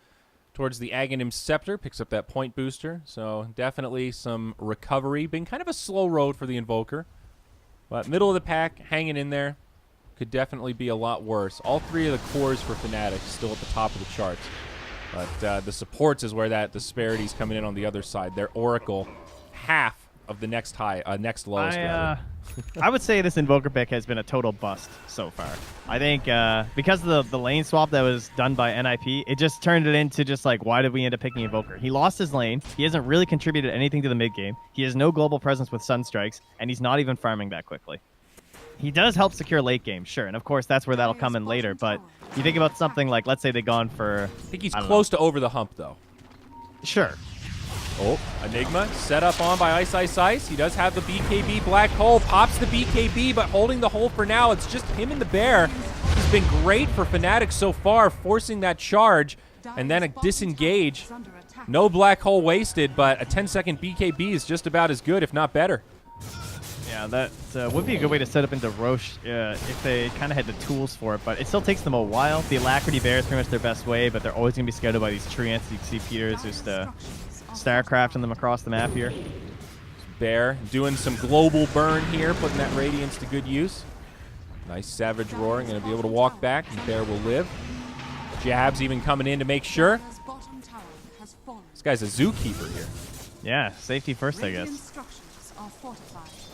towards the Aghanim Scepter. Picks up that point booster, so definitely some recovery. Been kind of a slow road for the Invoker, but middle of the pack, hanging in there. Could definitely be a lot worse. All 3 of the cores for Fnatic still at the top of the charts. But the supports is where that disparity is coming in on the other side. Their Oracle, half of the next lowest. I would say this Invoker pick has been a total bust so far. I think because of the lane swap that was done by NIP, it just turned it into just like, why did we end up picking Invoker? He lost his lane. He hasn't really contributed anything to the mid game. He has no global presence with Sunstrikes, and he's not even farming that quickly. He does help secure late game, sure, and of course that's where that'll come in later, but you think about something like, let's say they've gone for... I think he's close to over the hump, though. Sure. Oh, Enigma set up on by Ice, Ice, Ice. He does have the BKB Black Hole, pops the BKB, but holding the hole for now. It's just him and the Bear. He's been great for Fnatic so far, forcing that charge, and then a disengage No black hole wasted, but a 10-second BKB is just about as good, if not better. Yeah, that would be a good way to set up into Roche if they kind of had the tools for it, but it still takes them a while. The Alacrity Bear is pretty much their best way, but they're always going to be scouted by these tree ants. You can see Peter's just StarCrafting them across the map here. Bear doing some global burn here, putting that Radiance to good use. Nice Savage Roaring, going to be able to walk back, and Bear will live. Jabs even coming in to make sure. This guy's a zookeeper here. Yeah, safety first, I guess.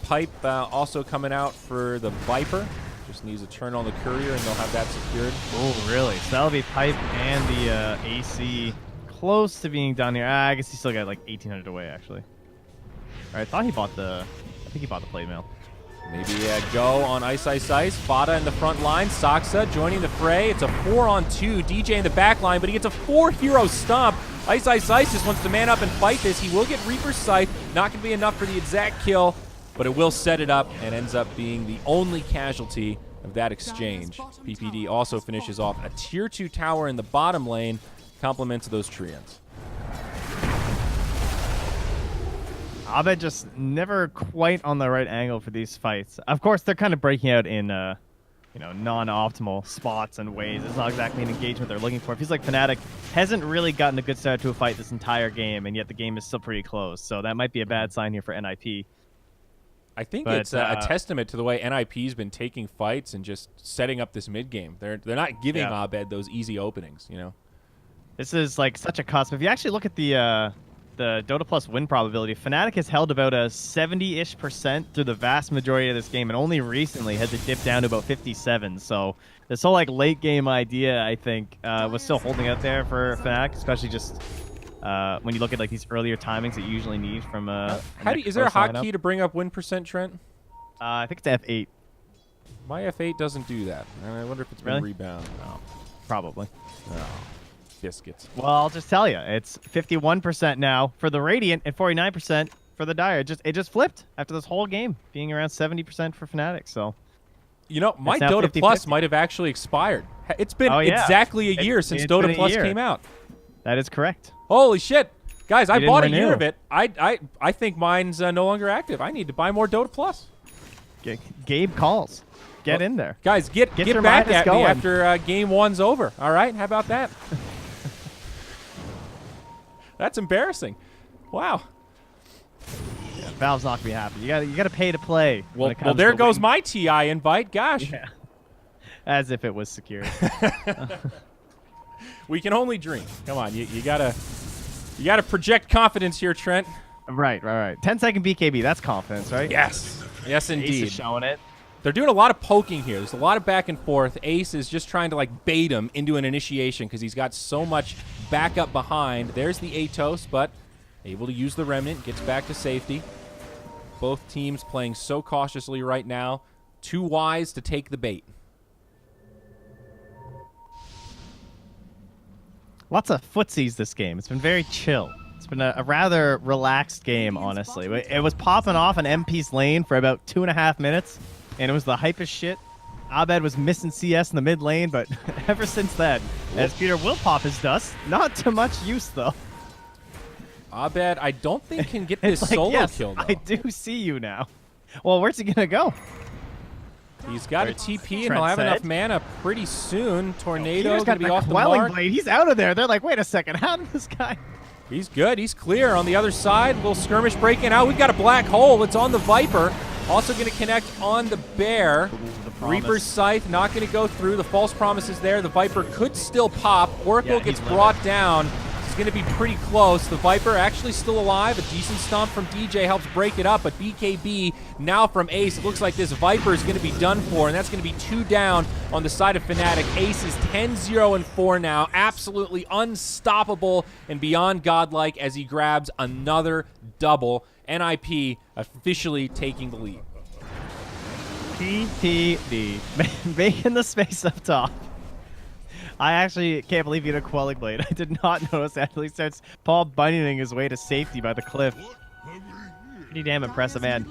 Pipe also coming out for the Viper. Just needs to turn on the Courier, and they'll have that secured. Oh, really? So that'll be Pipe and the AC close to being done here. I guess he still got like 1,800 away, actually. All right, I thought he bought the... I think he bought the plate mail. Maybe a go on Ice Ice Ice. Fada in the front line. Saksa joining the fray. It's a 4-on-2. DJ in the back line, but he gets a 4-hero stomp. Ice Ice Ice just wants to man up and fight this. He will get Reaper's Scythe. Not going to be enough for the exact kill, but it will set it up and ends up being the only casualty of that exchange. PPD also finishes off a tier 2 tower in the bottom lane. Compliments those Treants. Abed just never quite on the right angle for these fights. Of course, they're kind of breaking out in, non-optimal spots and ways. It's not exactly an engagement they're looking for. It feels like Fnatic hasn't really gotten a good start to a fight this entire game, and yet the game is still pretty close. So that might be a bad sign here for NIP. I think it's a testament to the way NIP's been taking fights and just setting up this mid game. They're not giving Abed those easy openings, you know. This is like such a cusp. If you actually look at the Dota Plus win probability, Fnatic has held about a 70-ish% through the vast majority of this game, and only recently has it dipped down to about 57. So this whole like late game idea, I think, was still holding out there for Fnatic, especially just when you look at like these earlier timings that you usually need from is there a hotkey to bring up win percent, Trent? I think it's F8. My F8 doesn't do that. I wonder if it's been rebounded. No, probably. No. Biscuits. Well, I'll just tell you, it's 51% now for the Radiant and 49% for the Dire. It just flipped after this whole game being around 70% for Fnatic. So, you know, my Dota 50/50. Plus might have actually expired. It's been exactly a year since Dota Plus came out. That is correct. Holy shit, guys! I bought a year renew. of it. I think mine's no longer active. I need to buy more Dota Plus. Gabe calls. Get in there, guys. Get back at me after game one's over. All right, how about that? That's embarrassing. Wow. Yeah, Valve's not gonna be happy. You gotta pay to play. Well, there goes my TI invite. Gosh. Yeah. As if it was secure. We can only dream. Come on, you gotta project confidence here, Trent. Right. 10-second BKB. That's confidence, right? Yes, indeed. Ace is showing it. They're doing a lot of poking here. There's a lot of back and forth. Ace is just trying to like bait him into an initiation because he's got so much backup behind. There's the Atos, but able to use the Remnant. Gets back to safety. Both teams playing so cautiously right now. Too wise to take the bait. Lots of footsies this game. It's been very chill. It's been a rather relaxed game, honestly. It was popping off in MP's lane for about 2.5 minutes, and it was the hypest shit. Abed was missing CS in the mid lane, but ever since then, as Peter will pop his dust, not to much use, though. Abed, I don't think can get this solo kill, though. I do see you now. Well, where's he going to go? He's got a TP, and he'll have enough mana pretty soon. Tornado going to be off the quelling mark. blade. He's out of there. They're like, wait a second. How did this guy... He's good. He's clear on the other side. Little skirmish breaking out. We've got a black hole. It's on the Viper. Also going to connect on the Bear. Reaper's Scythe not going to go through. The false promise is there. The Viper could still pop. Oracle gets brought down. It's going to be pretty close. The Viper actually still alive. A decent stomp from DJ helps break it up, but BKB now from Ace. It looks like this Viper is going to be done for, and that's going to be 2 down on the side of Fnatic. Ace is 10-0-4 now. Absolutely unstoppable and beyond godlike as he grabs another double. NIP officially taking the lead. PPD. Making the space up top. I actually can't believe he had a quelling blade. I did not notice that until he starts Paul bunnying his way to safety by the cliff. Pretty damn impressive, man.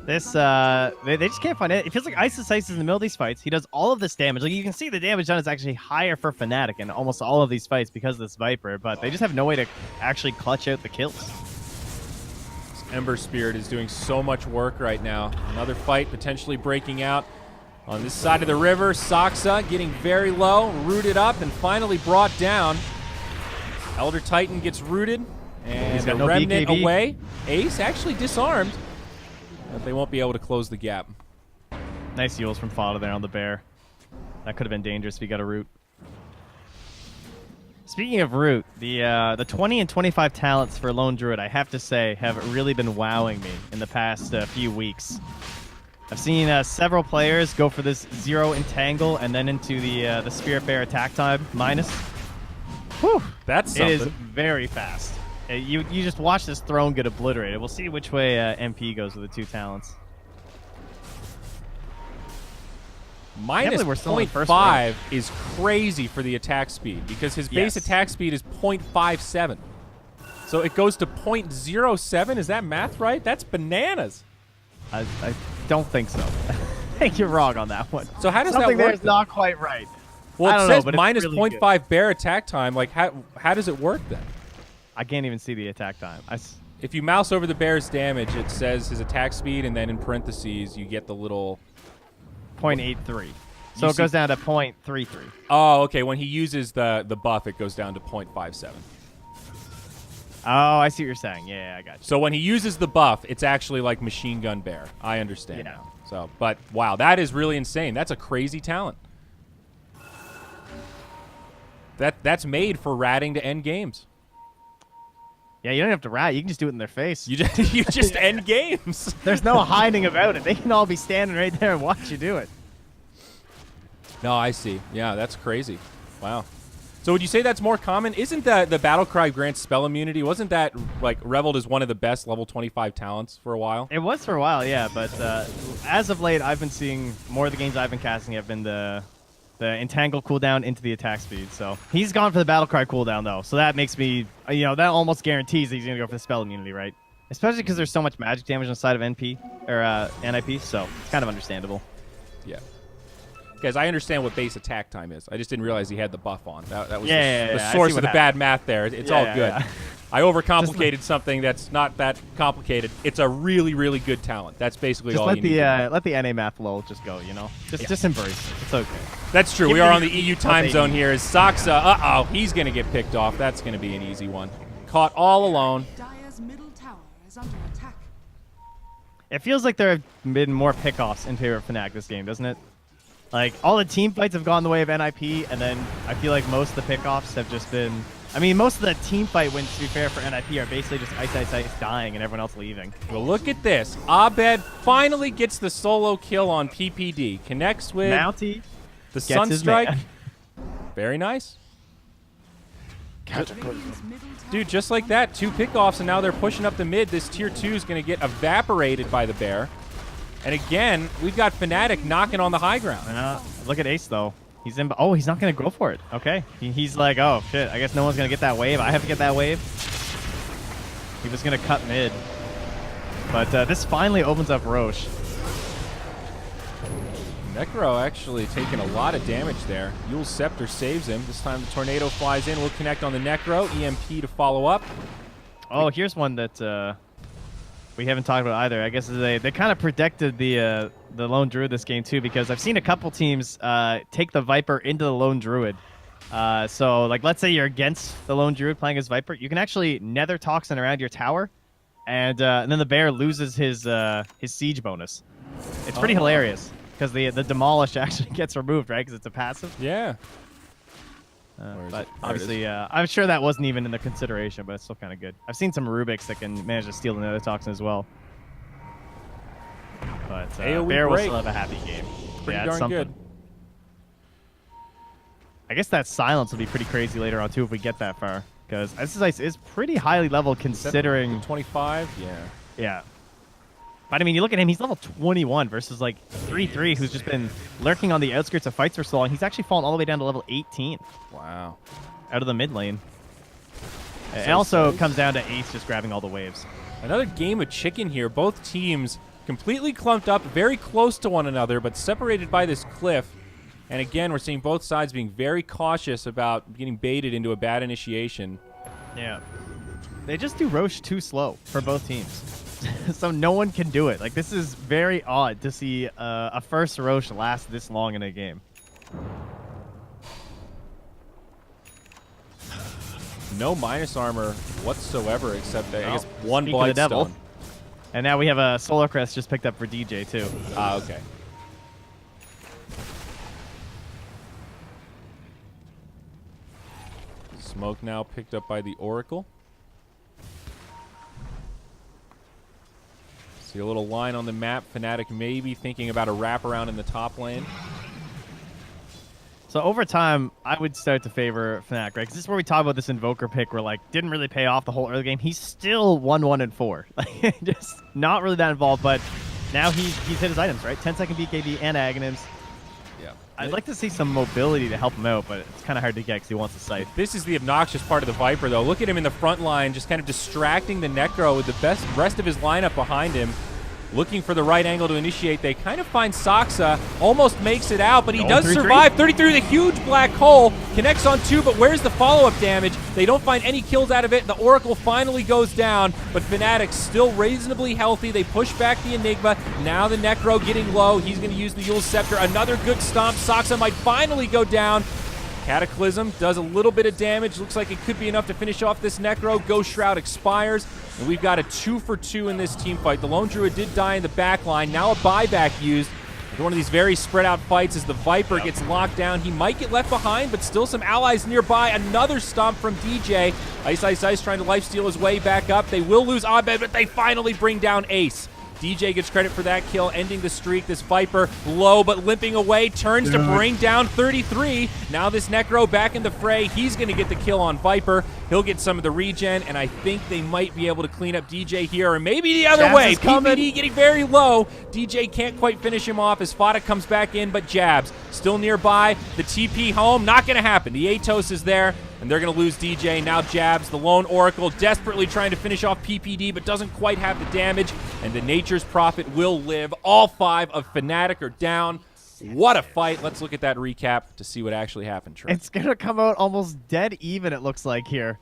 This, they just can't find it. It feels like Ice is in the middle of these fights. He does all of this damage. Like, you can see the damage done is actually higher for Fnatic in almost all of these fights because of this Viper, but they just have no way to actually clutch out the kills. Ember Spirit is doing so much work right now. Another fight potentially breaking out on this side of the river. Saksa getting very low, rooted up, and finally brought down. Elder Titan gets rooted, and the no Remnant BKB. away. Ace actually disarmed, but they won't be able to close the gap. Nice Yules from Fada there on the bear. That could have been dangerous if he got a root. Speaking of root, the 20 and 25 talents for Lone Druid, I have to say, have really been wowing me in the past few weeks. I've seen several players go for this 0 entangle and then into the Spirit Bear attack time minus. Whew, That's it is something. very fast. You just watch this throne get obliterated. We'll see which way MP goes with the 2 talents. Minus we're still in first 0.5 is crazy for the attack speed because his base Yes. attack speed is 0.57. So it goes to 0.07. Is that math right? That's bananas. I don't think so. I think you're wrong on that one. So how does Something that work? there is not quite right. Well, I it don't says know, but it's minus really 0.5 bear attack time. Like, how does it work then? I can't even see the attack time. If you mouse over the bear's damage, it says his attack speed, and then in parentheses, you get the little... 0.83. So You it goes down to 0.33. Oh, okay. When he uses the buff, it goes down to 0.57. Oh, I see what you're saying. Yeah, I got you. So when he uses the buff, it's actually like Machine Gun Bear. I understand Yeah. now. So, but wow, that is really insane. That's a crazy talent. That's made for ratting to end games. Yeah, you don't have to rat. You can just do it in their face. You just end games. There's no hiding about it. They can all be standing right there and watch you do it. No, I see. Yeah, that's crazy. Wow. So would you say that's more common? Isn't the battle cry grants spell immunity? Wasn't that like reveled as one of the best level 25 talents for a while? It was for a while, yeah, but as of late, I've been seeing more of the games I've been casting have been the entangle cooldown into the attack speed. So he's gone for the battle cry cooldown though, so that makes me, that almost guarantees that he's gonna go for the spell immunity, right? Especially because there's so much magic damage on the side of NP or NIP, so it's kind of understandable. Yeah. Guys, I understand what base attack time is. I just didn't realize he had the buff on. That was Yeah, the I source see of the what bad math there. It's Yeah, all yeah, good. yeah. I overcomplicated something that's not that complicated. It's a really, really good talent. That's basically Just all let you need. to let the NA math lull just go, Just embrace it. It's okay. That's true. Give We me are the- on the EU what time they zone need. here. As Saksa, uh-oh, he's going to get picked off. That's going to be an easy one. Caught all alone. Dire's middle tower is under attack. It feels like there have been more pickoffs in favor of Fnatic this game, doesn't it? Like, all the team fights have gone the way of NIP, and then I feel like most of the pickoffs have just been... I mean, most of the team fight wins, to be fair, for NIP are basically just Ice dying and everyone else leaving. Well, look at this. Abed finally gets the solo kill on PPD. Connects with Mountie the gets his Sunstrike. man. Very nice. Radiant's middle tower Dude, just like that, 2 pickoffs, and now they're pushing up the mid. This tier 2 is going to get evaporated by the bear. And again, we've got Fnatic knocking on the high ground. Look at Ace, though. He's in... Oh, he's not going to go for it. Okay. He's like, oh, shit, I guess no one's going to get that wave. I have to get that wave. He was going to cut mid. But this finally opens up Roche. Necro actually taking a lot of damage there. Yule's Scepter saves him. This time the Tornado flies in. We'll connect on the Necro. EMP to follow up. Oh, here's one that we haven't talked about either. I guess they kind of predicted the Lone Druid this game too, because I've seen a couple teams take the Viper into the Lone Druid. So, like, let's say you're against the Lone Druid playing as Viper, you can actually Nether Toxin around your tower, and then the bear loses his siege bonus. It's pretty hilarious because the Demolish actually gets removed, right? Because it's a passive. Yeah. But obviously, I'm sure that wasn't even in the consideration, but it's still kind of good. I've seen some Rubiks that can manage to steal the Nether Toxin as well. But AoE Bear will break. still have a happy game. Pretty yeah, darn it's something. good. I guess that silence will be pretty crazy later on too if we get that far, because this is pretty highly level considering. 25? Yeah. Yeah. But I mean, you look at him; he's level 21 versus like 3-3, who's just been lurking on the outskirts of fights for so long. He's actually fallen all the way down to level 18 Wow. out of the mid lane. It also comes down to Ace just grabbing all the waves. Another game of chicken here. Both teams completely clumped up, very close to one another, but separated by this cliff. And again, we're seeing both sides being very cautious about getting baited into a bad initiation. Yeah. They just do Roche too slow for both teams. So no one can do it. Like, this is very odd to see a first Roche last this long in a game. No minus armor whatsoever, except I guess one Speak of the devil. Blightstone. And now we have a Solar Crest just picked up for DJ, too. Ah, okay. Smoke now picked up by the Oracle. See a little line on the map. Fnatic maybe thinking about a wraparound in the top lane. So over time, I would start to favor Fnatic, right? Because this is where we talk about this Invoker pick where, like, didn't really pay off the whole early game. He's still 1-1-4. Like, just not really that involved, but now he's hit his items, right? 10-second BKB and Aghanims. Yeah. I'd like to see some mobility to help him out, but it's kind of hard to get because he wants a scythe. This is the obnoxious part of the Viper, though. Look at him in the front line, just kind of distracting the Necro with the rest of his lineup behind him. Looking for the right angle to initiate. They kind of find Saksa. Almost makes it out, but he does survive. 33 with a huge black hole. Connects on 2, but where's the follow-up damage? They don't find any kills out of it. The Oracle finally goes down, but Fnatic still reasonably healthy. They push back the Enigma. Now the Necro getting low. He's going to use the Yule Scepter. Another good stomp. Saksa might finally go down. Cataclysm does a little bit of damage. Looks like it could be enough to finish off this Necro. Ghost Shroud expires, and we've got a 2-for-2 in this team fight. The Lone Druid did die in the back line. Now a buyback used. One of these very spread out fights as the Viper gets locked down. He might get left behind, but still some allies nearby. Another stomp from DJ. Ice Ice Ice trying to lifesteal his way back up. They will lose Abed, but they finally bring down Ace. DJ gets credit for that kill, ending the streak. This Viper low but limping away, turns to bring down 33. Now this Necro back in the fray. He's going to get the kill on Viper. He'll get some of the regen, and I think they might be able to clean up DJ here, or maybe the other way. PPD getting very low. DJ can't quite finish him off as Fnatic comes back in, but Jabs still nearby. The TP home, not going to happen. The Atos is there, and they're going to lose DJ. Now Jabs, the lone Oracle, desperately trying to finish off PPD, but doesn't quite have the damage, and the Nature's Prophet will live. All 5 of Fnatic are down. What a fight. Let's look at that recap to see what actually happened, Trey. It's going to come out almost dead even, it looks like here.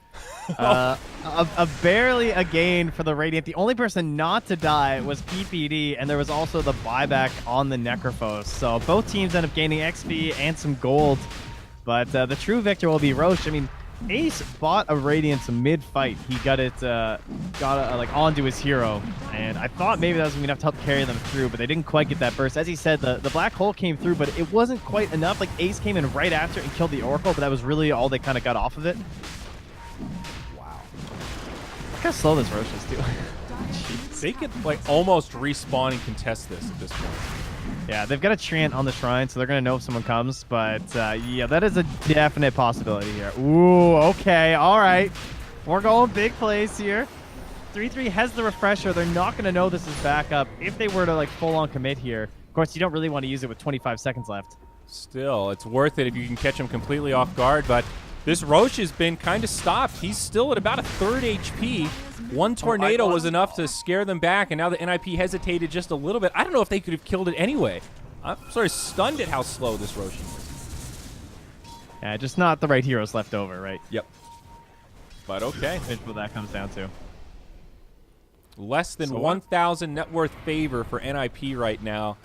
Barely a gain for the Radiant. The only person not to die was PPD, and there was also the buyback on the Necrophos. So both teams end up gaining XP and some gold. But the true victor will be Roche. I mean, Ace bought a Radiance mid-fight. He got it, like onto his hero, and I thought maybe that was enough to help carry them through, but they didn't quite get that burst. As he said, the black hole came through, but it wasn't quite enough. Like, Ace came in right after and killed the Oracle, but that was really all they kind of got off of it. Wow. Look how slow this Roche is, too. They could like almost respawn and contest this at this point. Yeah, they've got a Treant on the shrine, so they're going to know if someone comes. But, yeah, that is a definite possibility here. Ooh, okay, all right. We're going big plays here. 3-3 has the refresher. They're not going to know this is backup. If they were to, like, full-on commit here, of course, you don't really want to use it with 25 seconds left. Still, it's worth it if you can catch him completely off guard. But this Roche has been kind of stopped. He's still at about a 3rd HP. One tornado was enough to scare them back, and now the NIP hesitated just a little bit. I don't know if they could have killed it anyway. I'm sort of stunned at how slow this Roche is. Yeah, just not the right heroes left over, right? Yep. But okay. That's what that comes down to. Less than 1,000 net worth favor for NIP right now.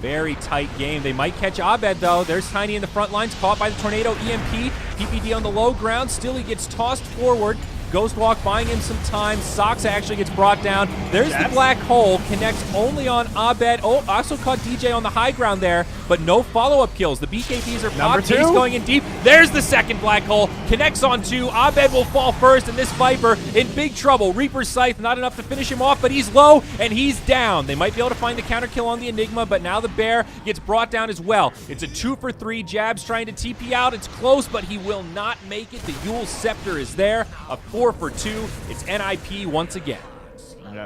Very tight game. They might catch Abed, though. There's Tiny in the front lines, caught by the tornado EMP. PPD on the low ground. Still, he gets tossed forward. Ghostwalk buying him some time. Saksa actually gets brought down. There's the black hole. Connects only on Abed. Oh, also caught DJ on the high ground there, but no follow-up kills. The BKBs are popped. He's going in deep. There's the second black hole. Connects on 2. Abed will fall first, and this Viper in big trouble. Reaper's Scythe not enough to finish him off, but he's low, and he's down. They might be able to find the counter kill on the Enigma, but now the Bear gets brought down as well. It's a 2-for-3. Jabs trying to TP out. It's close, but he will not make it. The Yule Scepter is there. A 4-for-2. It's NIP once again.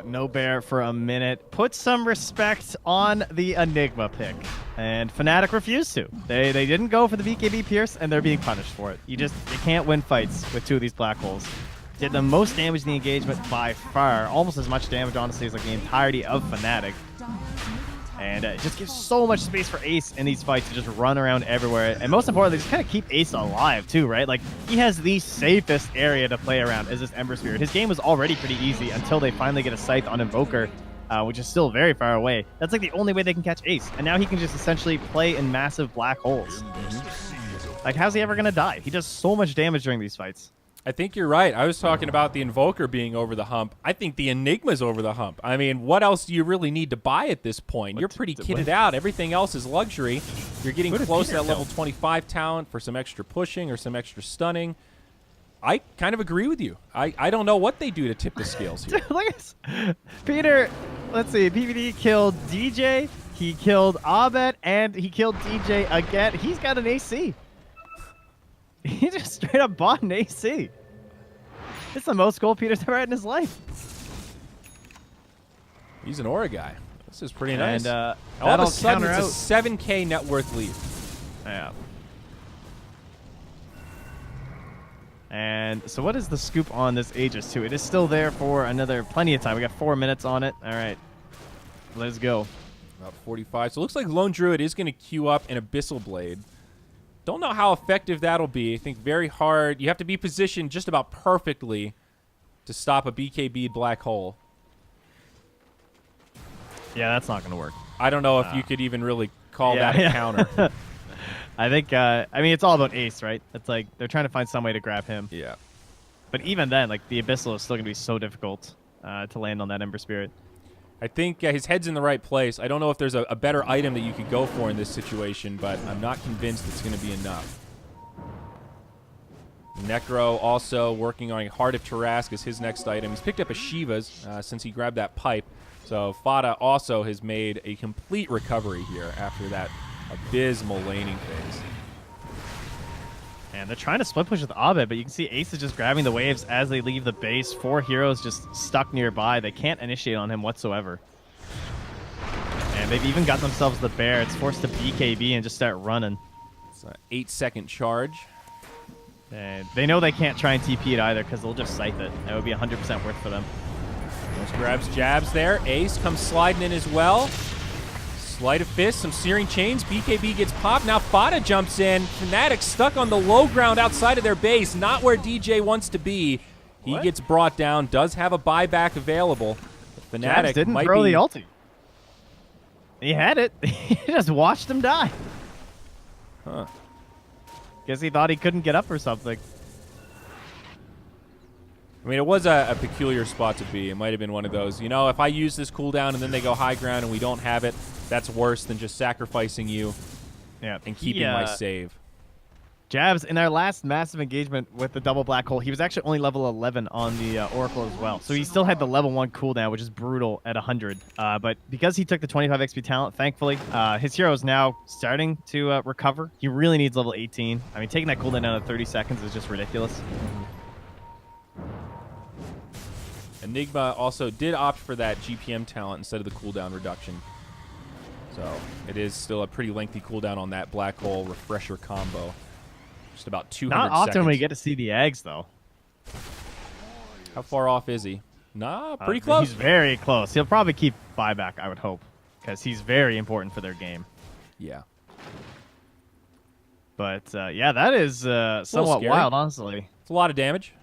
No Bear for a minute. Put some respect on the Enigma pick. And Fnatic refused to. They didn't go for the BKB Pierce, and they're being punished for it. You can't win fights with 2 of these black holes. did the most damage in the engagement by far, almost as much damage, honestly, as like the entirety of Fnatic. And it just gives so much space for Ace in these fights to just run around everywhere. And most importantly, just kind of keep Ace alive too, right? Like, he has the safest area to play around as this Ember Spirit. His game was already pretty easy until they finally get a Scythe on Invoker, which is still very far away. That's like the only way they can catch Ace. And now he can just essentially play in massive black holes. Like, how's he ever going to die? He does so much damage during these fights. I think you're right. I was talking about the Invoker being over the hump. I think the Enigma's over the hump. I mean, what else do you really need to buy at this point? You're pretty kitted out. Everything else is luxury. You're getting close to that level 25 talent for some extra pushing or some extra stunning. I kind of agree with you. I don't know what they do to tip the scales here. Look at this. Peter, let's see. PvD killed DJ, he killed Abed, and he killed DJ again. He's got an AC. He just straight up bought an AC. It's the most gold Peter's ever had in his life. He's an Aura guy. This is pretty nice. And all of a sudden, it's a 7K net worth lead. Yeah. And so what is the scoop on this Aegis 2? It is still there for another plenty of time. We got 4 minutes on it. All right. Let's go. About 45. So it looks like Lone Druid is going to queue up an Abyssal Blade. Don't know how effective that'll be. I think very hard. You have to be positioned just about perfectly to stop a BKB black hole. Yeah, that's not going to work. I don't know if you could even really call that a counter. I think, I mean, it's all about Ace, right? It's like they're trying to find some way to grab him. Yeah. But even then, like, the Abyssal is still going to be so difficult to land on that Ember Spirit. I think his head's in the right place. I don't know if there's a better item that you could go for in this situation, but I'm not convinced it's going to be enough. Necro also working on a Heart of Tarask as his next item. He's picked up a Shiva's since he grabbed that pipe. So Fada also has made a complete recovery here after that abysmal laning phase. And they're trying to split push with Abed, but you can see Ace is just grabbing the waves as they leave the base. 4 heroes just stuck nearby. They can't initiate on him whatsoever. And they've even got themselves the bear. It's forced to BKB and just start running. It's an 8-second charge. And they know they can't try and TP it either because they'll just scythe it. That would be 100% worth for them. Just grabs jabs there. Ace comes sliding in as well. Sleight of Fist, some Searing Chains. BKB gets popped. Now Fada jumps in. Fnatic stuck on the low ground outside of their base, not where DJ wants to be. He gets brought down, does have a buyback available. But Fnatic Jabs didn't might throw be... the ulti. He had it. He just watched him die. Huh. Guess he thought he couldn't get up or something. I mean, it was a peculiar spot to be. It might have been one of those, you know, if I use this cooldown and then they go high ground and we don't have it, that's worse than just sacrificing you and keeping my save. Jabs, in our last massive engagement with the double black hole, he was actually only level 11 on the Oracle as well. So he still had the level 1 cooldown, which is brutal at 100. But because he took the 25 XP talent, thankfully, his hero is now starting to recover. He really needs level 18. I mean, taking that cooldown down to 30 seconds is just ridiculous. Enigma also did opt for that GPM talent instead of the cooldown reduction. So it is still a pretty lengthy cooldown on that black hole refresher combo. Just about 200 Not often seconds. when you get to see the eggs, though. How far off is he? Nah, pretty close. He's very close. He'll probably keep buyback, I would hope, because he's very important for their game. Yeah. But, yeah, that is somewhat wild, honestly. It's a lot of damage.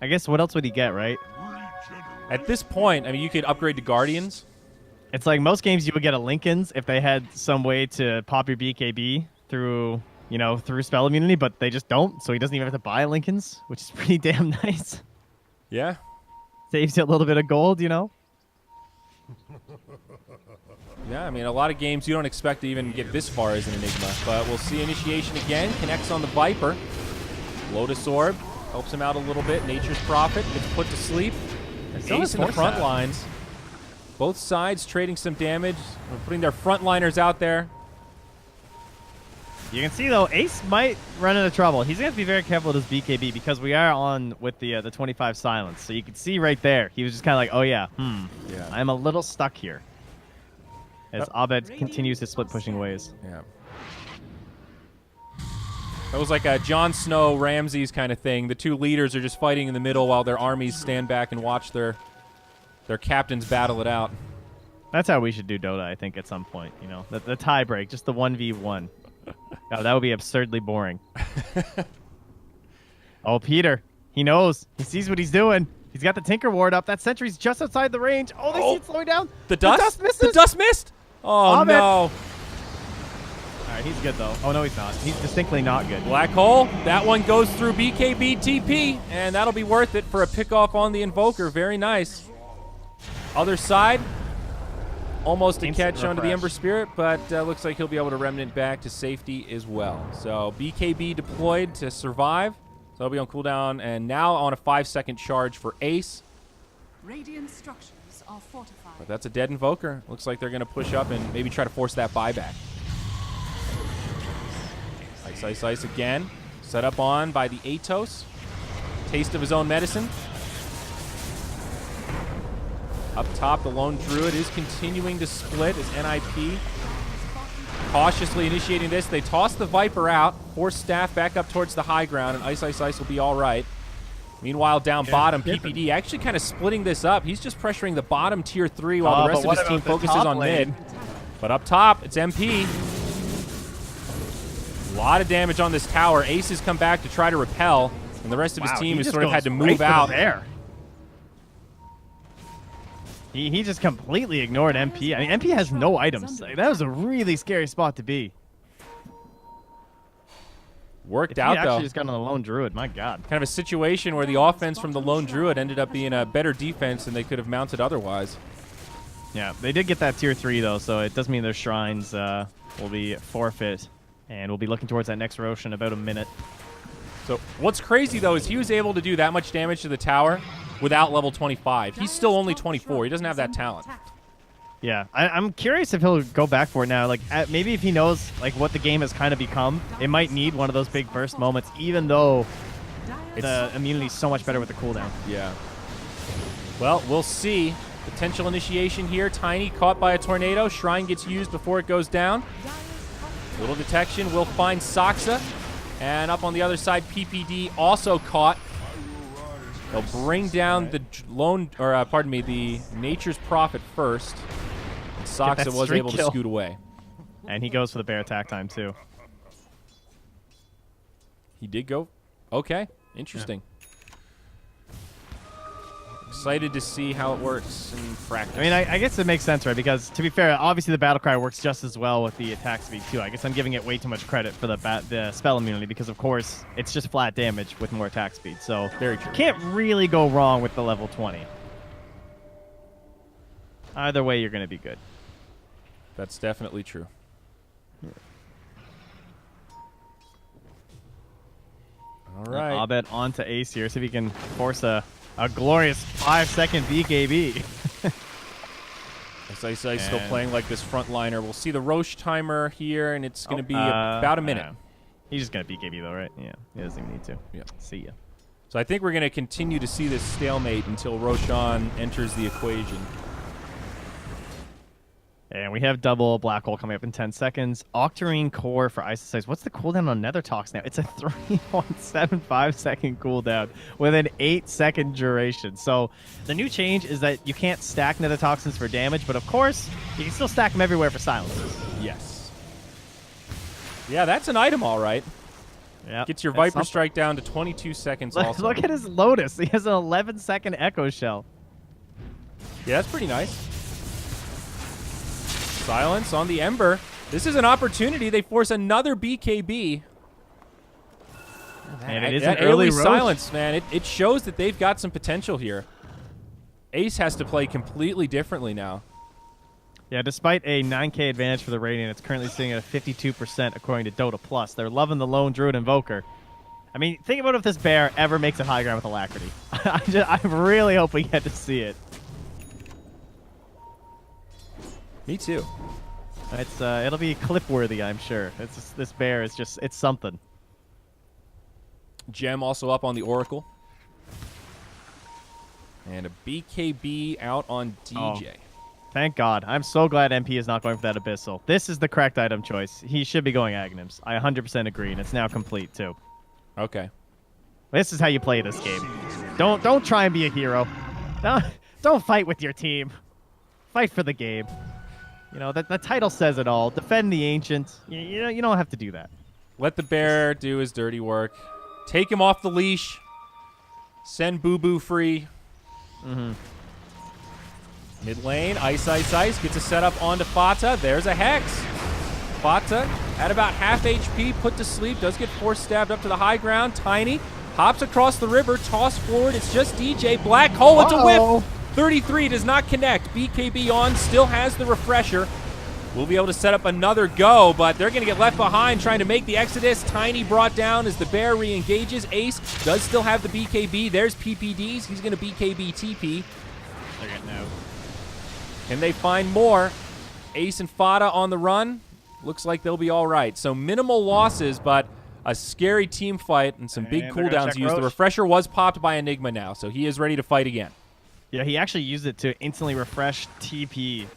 I guess what else would he get, right? At this point, I mean, you could upgrade to Guardians. It's like most games you would get a Linken's if they had some way to pop your BKB through, you know, through spell immunity, but they just don't, so he doesn't even have to buy Linken's, which is pretty damn nice. Yeah. Saves you a little bit of gold, you know? Yeah, I mean, a lot of games you don't expect to even get this far as an Enigma, but we'll see initiation again. Connects on the Viper. Lotus Orb helps him out a little bit. Nature's Prophet gets put to sleep. Ace in the front lines. Both sides trading some damage, putting their frontliners out there. You can see, though, Ace might run into trouble. He's going to have to be very careful with his BKB because we are on with the 25 silence. So you can see right there, he was just kind of like, oh, yeah, I'm a little stuck here. As Abed continues his split pushing ways. Yeah. That was like a Jon Snow, Ramses kind of thing. The two leaders are just fighting in the middle while their armies stand back and watch their captains battle it out. That's how we should do Dota, I think, at some point. You know, the tie break, just the 1v1. God, that would be absurdly boring. Oh, Peter. He knows. He sees what he's doing. He's got the Tinker Ward up. That sentry's just outside the range. Oh, they see it slowing down. The dust misses. The dust missed. Oh, no. All right, he's good, though. Oh, no, he's not. He's distinctly not good. Black hole. That one goes through BKB TP, and that'll be worth it for a pickoff on the Invoker. Very nice. Other side. Almost a catch onto the Ember Spirit, but looks like he'll be able to remnant back to safety as well. So BKB deployed to survive. So he'll be on cooldown, and now on a 5-second charge for Ace. Radiant structures are fortified. But that's a dead Invoker. Looks like they're going to push up and maybe try to force that buyback. Ice, ice, ice again. Set up on by the Atos. Taste of his own medicine. Up top, the Lone Druid is continuing to split as NIP cautiously initiating this. They toss the Viper out, force Staff back up towards the high ground, and Ice, Ice, Ice will be all right. Meanwhile, down bottom, PPD actually kind of splitting this up. He's just pressuring the bottom tier 3 while the rest of his team focuses on mid. But up top, it's MP. A lot of damage on this tower. Ace has come back to try to repel, and the rest of his team has sort of had to move out. He just completely ignored MP. I mean, MP has no items. Like, that was a really scary spot to be. Worked out, though. He actually just got on the Lone Druid. My God. Kind of a situation where the offense from the Lone Druid ended up being a better defense than they could have mounted otherwise. Yeah, they did get that tier 3, though, so it does mean their shrines will be forfeit. And we'll be looking towards that next Rosh in about a minute. So what's crazy, though, is he was able to do that much damage to the tower without level 25. He's still only 24. He doesn't have that talent. Yeah, I'm curious if he'll go back for it now. Like, maybe if he knows like what the game has kind of become, it might need one of those big burst moments, even though the immunity is so much better with the cooldown. Yeah. Well, we'll see. Potential initiation here. Tiny caught by a tornado. Shrine gets used before it goes down. Little detection will find Saksa. And up on the other side, PPD also caught. They'll bring down the the Nature's Prophet first. And Saksa was able to scoot away. And he goes for the bear attack time, too. He did go. Okay, interesting. Yeah. Excited to see how it works in practice. I mean, I guess it makes sense, right? Because, to be fair, obviously the battle cry works just as well with the attack speed, too. I guess I'm giving it way too much credit for the spell immunity because, of course, it's just flat damage with more attack speed. So, very true. Can't really go wrong with the level 20. Either way, you're going to be good. That's definitely true. All right. I'll bet on to Ace here, see if he can force a glorious 5-second BKB. Ice still playing like this frontliner. We'll see the Rosh timer here, and it's going to be about a minute. He's just going to BKB, though, right? Yeah, he doesn't even need to. Yeah. See ya. So I think we're going to continue to see this stalemate until Roshan enters the equation. And we have double Black Hole coming up in 10 seconds. Octarine Core for Ice Ice. What's the cooldown on Nether Tox now? It's a 3.75 second cooldown with an 8-second duration. So the new change is that you can't stack Nether Toxins for damage, but of course, you can still stack them everywhere for silences. Yes. Yeah, that's an item, all right. Yeah. Gets your Viper Strike down to 22 seconds also. Look at his Lotus. He has an 11-second Echo Shell. Yeah, that's pretty nice. Silence on the Ember. This is an opportunity. They force another BKB. And it is that an early silence, man. It shows that they've got some potential here. Ace has to play completely differently now. Yeah, despite a 9k advantage for the Radiant, it's currently sitting at a 52% according to Dota Plus. They're loving the Lone Druid Invoker. I mean, think about if this bear ever makes it high ground with Alacrity. I really hope we get to see it. Me too. It'll be clip-worthy, I'm sure. This bear is it's something. Gem also up on the Oracle. And a BKB out on DJ. Thank God. I'm so glad MP is not going for that Abyssal. This is the correct item choice. He should be going Aghanims. I 100% agree, and it's now complete, too. Okay. This is how you play this game. Don't try and be a hero. Don't fight with your team. Fight for the game. You know, the title says it all. Defend the ancient. You don't have to do that. Let the bear do his dirty work. Take him off the leash. Send Boo Boo free. Mid lane, ice. Gets a setup onto Fata. There's a Hex. Fata at about half HP, put to sleep. Does get force stabbed up to the high ground. Tiny hops across the river, toss forward. It's just DJ. Black hole, it's a whip. 33 does not connect. BKB on, still has the refresher. We'll be able to set up another go, but they're going to get left behind trying to make the Exodus. Tiny brought down as the bear re-engages. Ace does still have the BKB. There's PPDs. He's going to BKB TP. They're getting out. Can they find more? Ace and Fata on the run. Looks like they'll be all right. So minimal losses, but a scary team fight and some big cooldowns used. The refresher was popped by Enigma now, so he is ready to fight again. Yeah, he actually used it to instantly refresh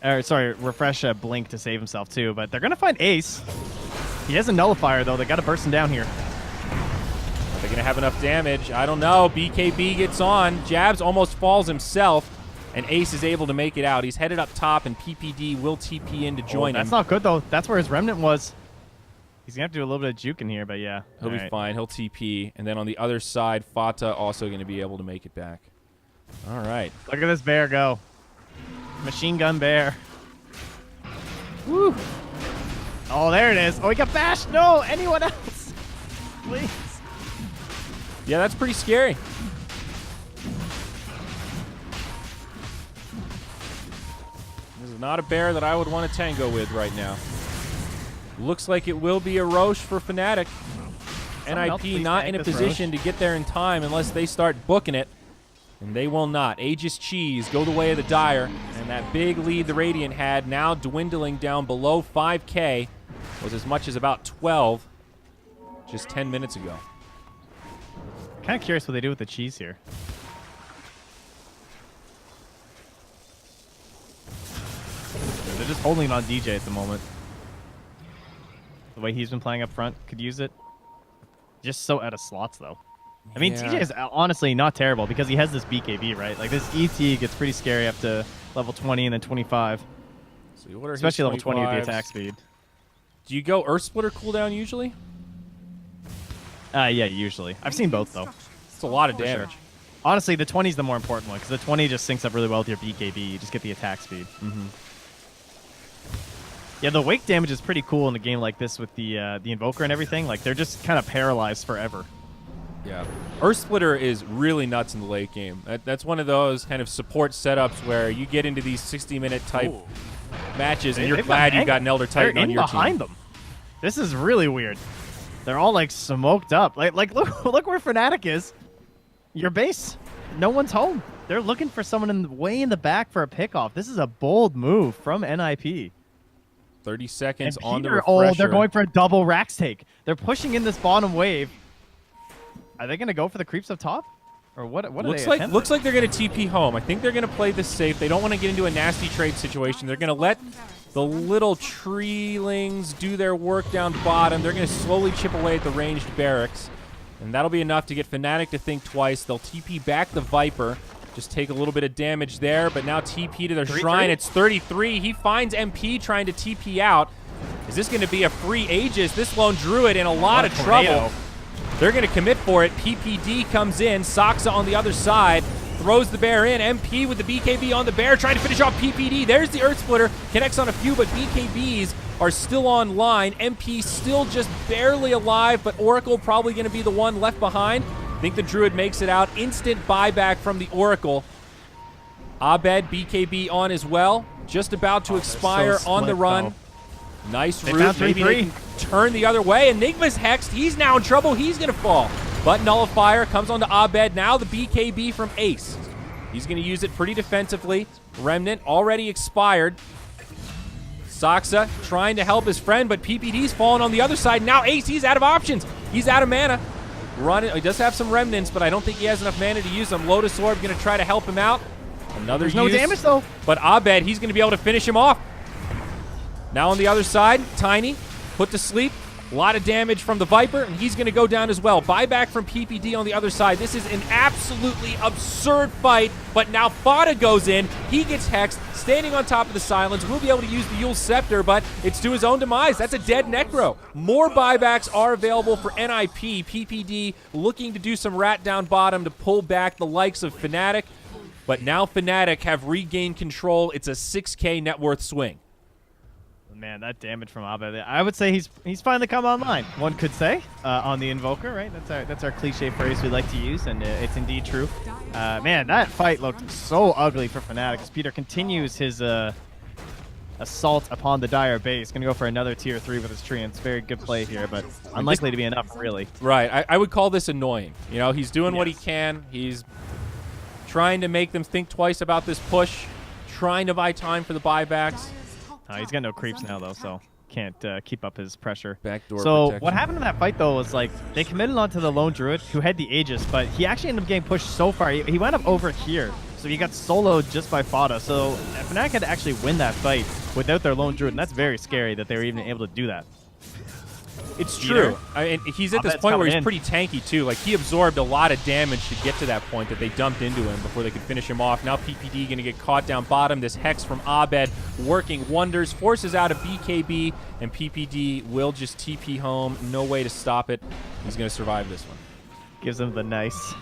refresh Blink to save himself too, but they're going to find Ace. He has a nullifier though. They got to burst him down here. Are they going to have enough damage? I don't know. BKB gets on. Jabs almost falls himself, and Ace is able to make it out. He's headed up top, and PPD will TP in to join him. That's not good though. That's where his remnant was. He's going to have to do a little bit of juke in here, but yeah. He'll be fine. He'll TP, and then on the other side, Fata also going to be able to make it back. All right. Look at this bear go. Machine gun bear. Woo. Oh, there it is. Oh, he got bashed. No, anyone else? Please. Yeah, that's pretty scary. This is not a bear that I would want to tango with right now. Looks like it will be a Roche for Fnatic. NIP not in a position to get there in time unless they start booking it. And they will not. Aegis Cheese go the way of the Dire. And that big lead the Radiant had now dwindling down below 5K. Was as much as about 12 just 10 minutes ago. Kind of curious what they do with the cheese here. They're just holding it on DJ at the moment. The way he's been playing up front could use it. Just so out of slots, though. I mean, TJ is honestly not terrible because he has this BKB, right? Like, this ET gets pretty scary up to level 20 and then 25. So especially level 20 with the attack speed. Do you go Earth Splitter cooldown usually? Yeah, usually. I've seen both, though. It's a lot of damage. Sure. Honestly, the 20 is the more important one because the 20 just syncs up really well with your BKB. You just get the attack speed. Yeah, the wake damage is pretty cool in a game like this with the Invoker and everything. Like, they're just kind of paralyzed forever. Yeah. Earth Splitter is really nuts in the late game. That's one of those kind of support setups where you get into these 60-minute type matches, and you're glad you got an Elder Titan on your team. Behind them. This is really weird. They're all, like, smoked up. Like look where Fnatic is. Your base. No one's home. They're looking for someone way in the back for a pickoff. This is a bold move from NIP. 30 seconds on the refresher. refresher. Oh, they're going for a double Rax take. They're pushing in this bottom wave. Are they going to go for the creeps up top? Or what are they attempting? Looks like they're going to TP home. I think they're going to play this safe. They don't want to get into a nasty trade situation. They're going to let the little treelings do their work down bottom. They're going to slowly chip away at the ranged barracks. And that'll be enough to get Fnatic to think twice. They'll TP back the Viper. Just take a little bit of damage there, but now TP to their shrine. It's 33. He finds MP trying to TP out. Is this going to be a free Aegis? This lone Druid in a lot of trouble. They're going to commit for it. PPD comes in. Saksa on the other side. Throws the bear in. MP with the BKB on the bear. Trying to finish off PPD. There's the Earth Splitter. Connects on a few, but BKBs are still online. MP still just barely alive, but Oracle probably going to be the one left behind. I think the Druid makes it out. Instant buyback from the Oracle. Abed, BKB on as well. Just about to expire on the run. Though. Nice route. Maybe they can turn the other way. Enigma's hexed. He's now in trouble. He's going to fall. But Nullifier comes onto Abed. Now the BKB from Ace. He's going to use it pretty defensively. Remnant already expired. Saksa trying to help his friend, but PPD's falling on the other side. Now Ace, he's out of options. He's out of mana. He does have some remnants, but I don't think he has enough mana to use them. Lotus Orb going to try to help him out. Another There's no use, damage, though. But Abed, he's going to be able to finish him off. Now on the other side, Tiny, put to sleep. A lot of damage from the Viper, and he's going to go down as well. Buyback from PPD on the other side. This is an absolutely absurd fight, but now Fada goes in. He gets hexed, standing on top of the silence. Will be able to use the Yule Scepter, but it's to his own demise. That's a dead Necro. More buybacks are available for NIP. PPD looking to do some rat down bottom to pull back the likes of Fnatic, but now Fnatic have regained control. It's a 6K net worth swing. Man, that damage from Abed. I would say he's finally come online. One could say on the Invoker, right? That's our cliche phrase we like to use, and it's indeed true. Man, that fight looked so ugly for Fnatic as Peter continues his assault upon the Dire base. Gonna go for another tier 3 with his tree, and it's very good play here, but unlikely to be enough, really. Right. I would call this annoying. You know, he's doing what he can. He's trying to make them think twice about this push, trying to buy time for the buybacks. He's got no creeps now, though, so can't keep up his pressure. Backdoor so protection. what happened in that fight, though, was like they committed onto the lone druid who had the Aegis, but he actually ended up getting pushed so far. He wound up over here, so he got soloed just by Fada. So Fnatic had to actually win that fight without their lone druid, and that's very scary that they were even able to do that. It's true. And he's at this point where he's pretty tanky, too. Like, he absorbed a lot of damage to get to that point that they dumped into him before they could finish him off. Now PPD going to get caught down bottom. This Hex from Abed working wonders. Forces out a BKB, and PPD will just TP home. No way to stop it. He's going to survive this one. Gives him the nice.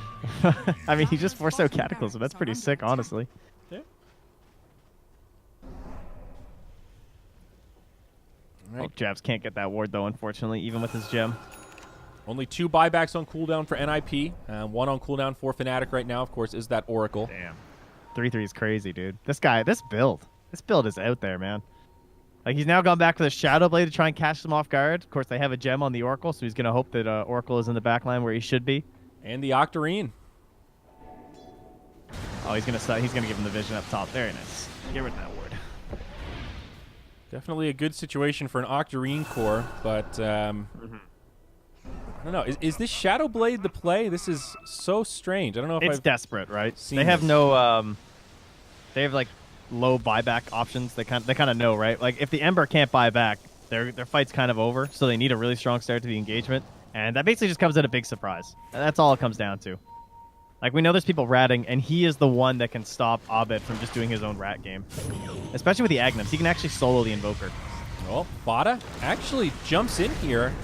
I mean, he just forced out Cataclysm. That's pretty sick, honestly. Right. Oh, Jabs can't get that ward, though, unfortunately, even with his gem. Only 2 buybacks on cooldown for NIP. 1 on cooldown for Fnatic right now, of course, is that Oracle. Damn. 3-3 is crazy, dude. This build is out there, man. Like, he's now gone back for the Shadow Blade to try and catch them off guard. Of course, they have a gem on the Oracle, so he's going to hope that Oracle is in the backline where he should be. And the Octarine. Oh, he's gonna give him the vision up top. Very nice. Get rid of that ward. Definitely a good situation for an Octarine core, but I don't know. Is this Shadow Blade the play? This is so strange. I don't know if it's I've desperate, right? seen They have this. no they have like low buyback options. They kind of know, right? Like if the Ember can't buy back, their fight's kind of over. So they need a really strong start to the engagement, and that basically just comes at a big surprise. And that's all it comes down to. Like, we know there's people ratting, and he is the one that can stop Abed from just doing his own rat game. Especially with the Aghanim's. He can actually solo the Invoker. Well, Fada actually jumps in here.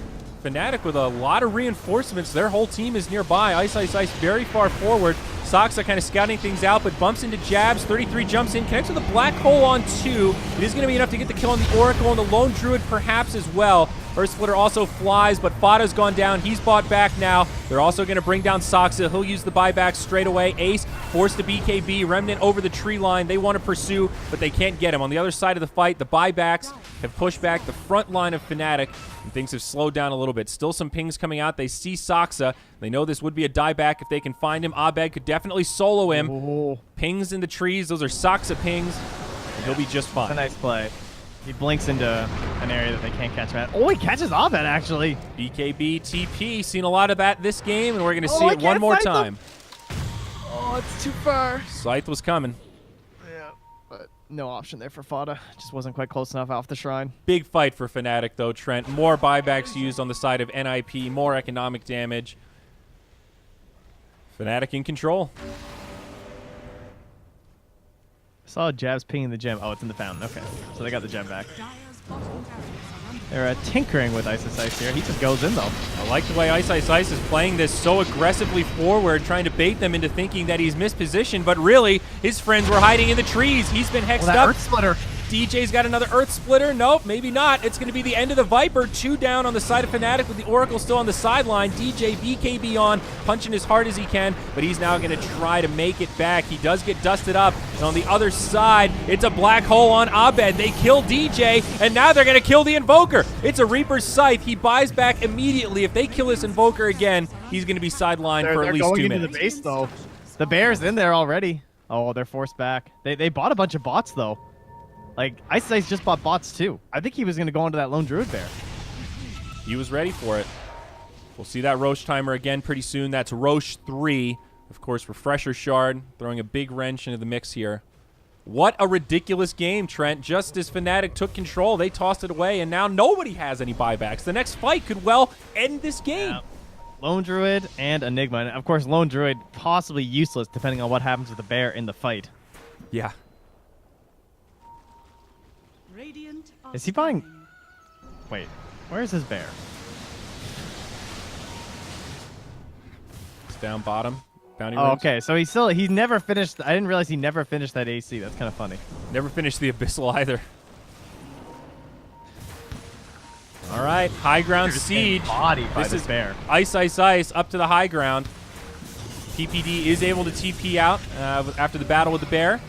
Fnatic with a lot of reinforcements. Their whole team is nearby. Ice very far forward. Saksa kind of scouting things out, but bumps into Jabs. 33 jumps in, connects with a Black Hole on 2. It is going to be enough to get the kill on the Oracle and the Lone Druid perhaps as well. Earth Splitter also flies, but Fada's gone down. He's bought back now. They're also going to bring down Saksa. He'll use the buyback straight away. Ace forced to BKB. Remnant over the tree line. They want to pursue, but they can't get him. On the other side of the fight, the buybacks have pushed back the front line of Fnatic, and things have slowed down a little bit. Still some pings coming out. They see Saksa. They know this would be a dieback if they can find him. Abed could definitely solo him. Ooh. Pings in the trees. Those are Saksa pings, and he'll be just fine. That's a nice play. He blinks into an area that they can't catch him at. Oh, he catches Abed, actually. BKB, TP. Seen a lot of that this game, and we're going to see it one more time. Oh, it's too far. Scythe was coming. Yeah, but no option there for Fada. Just wasn't quite close enough off the shrine. Big fight for Fnatic, though, Trent. More buybacks used on the side of NIP, more economic damage. Fnatic in control. Saw Jabs pinging the gem. Oh, it's in the fountain. Okay, so they got the gem back. Dire's bottom barracks are under They're tinkering with Ice here. He just goes in, though. I like the way Ice is playing this so aggressively forward, trying to bait them into thinking that he's mispositioned, but really, his friends were hiding in the trees. He's been hexed up. Earth Splitter. DJ's got another Earth Splitter. Nope, maybe not. It's going to be the end of the Viper. 2 down on the side of Fnatic with the Oracle still on the sideline. DJ BKB on, punching as hard as he can, but he's now going to try to make it back. He does get dusted up, and on the other side, it's a Black Hole on Abed. They kill DJ, and now they're going to kill the Invoker. It's a Reaper's Scythe. He buys back immediately. If they kill this Invoker again, he's going to be sidelined for at least 2 minutes. They're going into the base, though. The Bear's in there already. Oh, they're forced back. They bought a bunch of bots, though. Like, Ice just bought bots, too. I think he was going to go into that Lone Druid Bear. He was ready for it. We'll see that Roche timer again pretty soon. That's Roche 3. Of course, Refresher Shard throwing a big wrench into the mix here. What a ridiculous game, Trent. Just as Fnatic took control, they tossed it away, and now nobody has any buybacks. The next fight could well end this game. Yeah. Lone Druid and Enigma. And of course, Lone Druid possibly useless depending on what happens with the bear in the fight. Yeah. Radiant are Is he buying... scanning. Wait, where is his bear? It's down bottom. Bounty Oh, rings. okay. So he's never finished. I didn't realize he never finished that AC. That's kind of funny. Never finished the Abyssal either. All right, high ground siege. Body by This this is bear. Ice, ice, ice up to the high ground. PPD is able to TP out after the battle with the bear.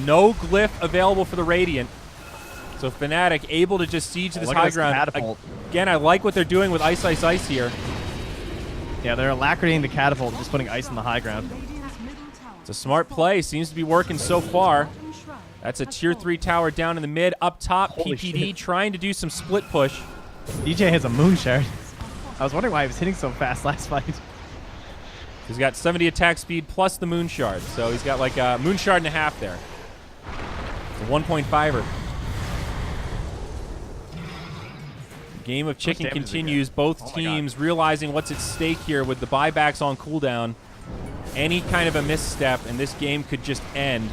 No glyph available for the Radiant. So Fnatic able to just siege this Look at high this ground. catapult. Again, I like what they're doing with ice, ice, ice here. Yeah, they're alacritying the catapult and just putting ice in the high ground. Radiant's middle tower. It's a smart play. Seems to be working so far. Bottom shrine That's a has tier fallen. 3 tower down in the mid. Up top, Holy PPD shit. trying to do some split push. DJ has a moon shard. I was wondering why he was hitting so fast last fight. He's got 70 attack speed plus the moon shard. So he's got like a moon shard and a half there. It's a 1.5er. Game of chicken damage does he continues. get? Both Oh my teams realizing what's at stake here with the buybacks on cooldown. Any kind of a misstep, and this game could just end.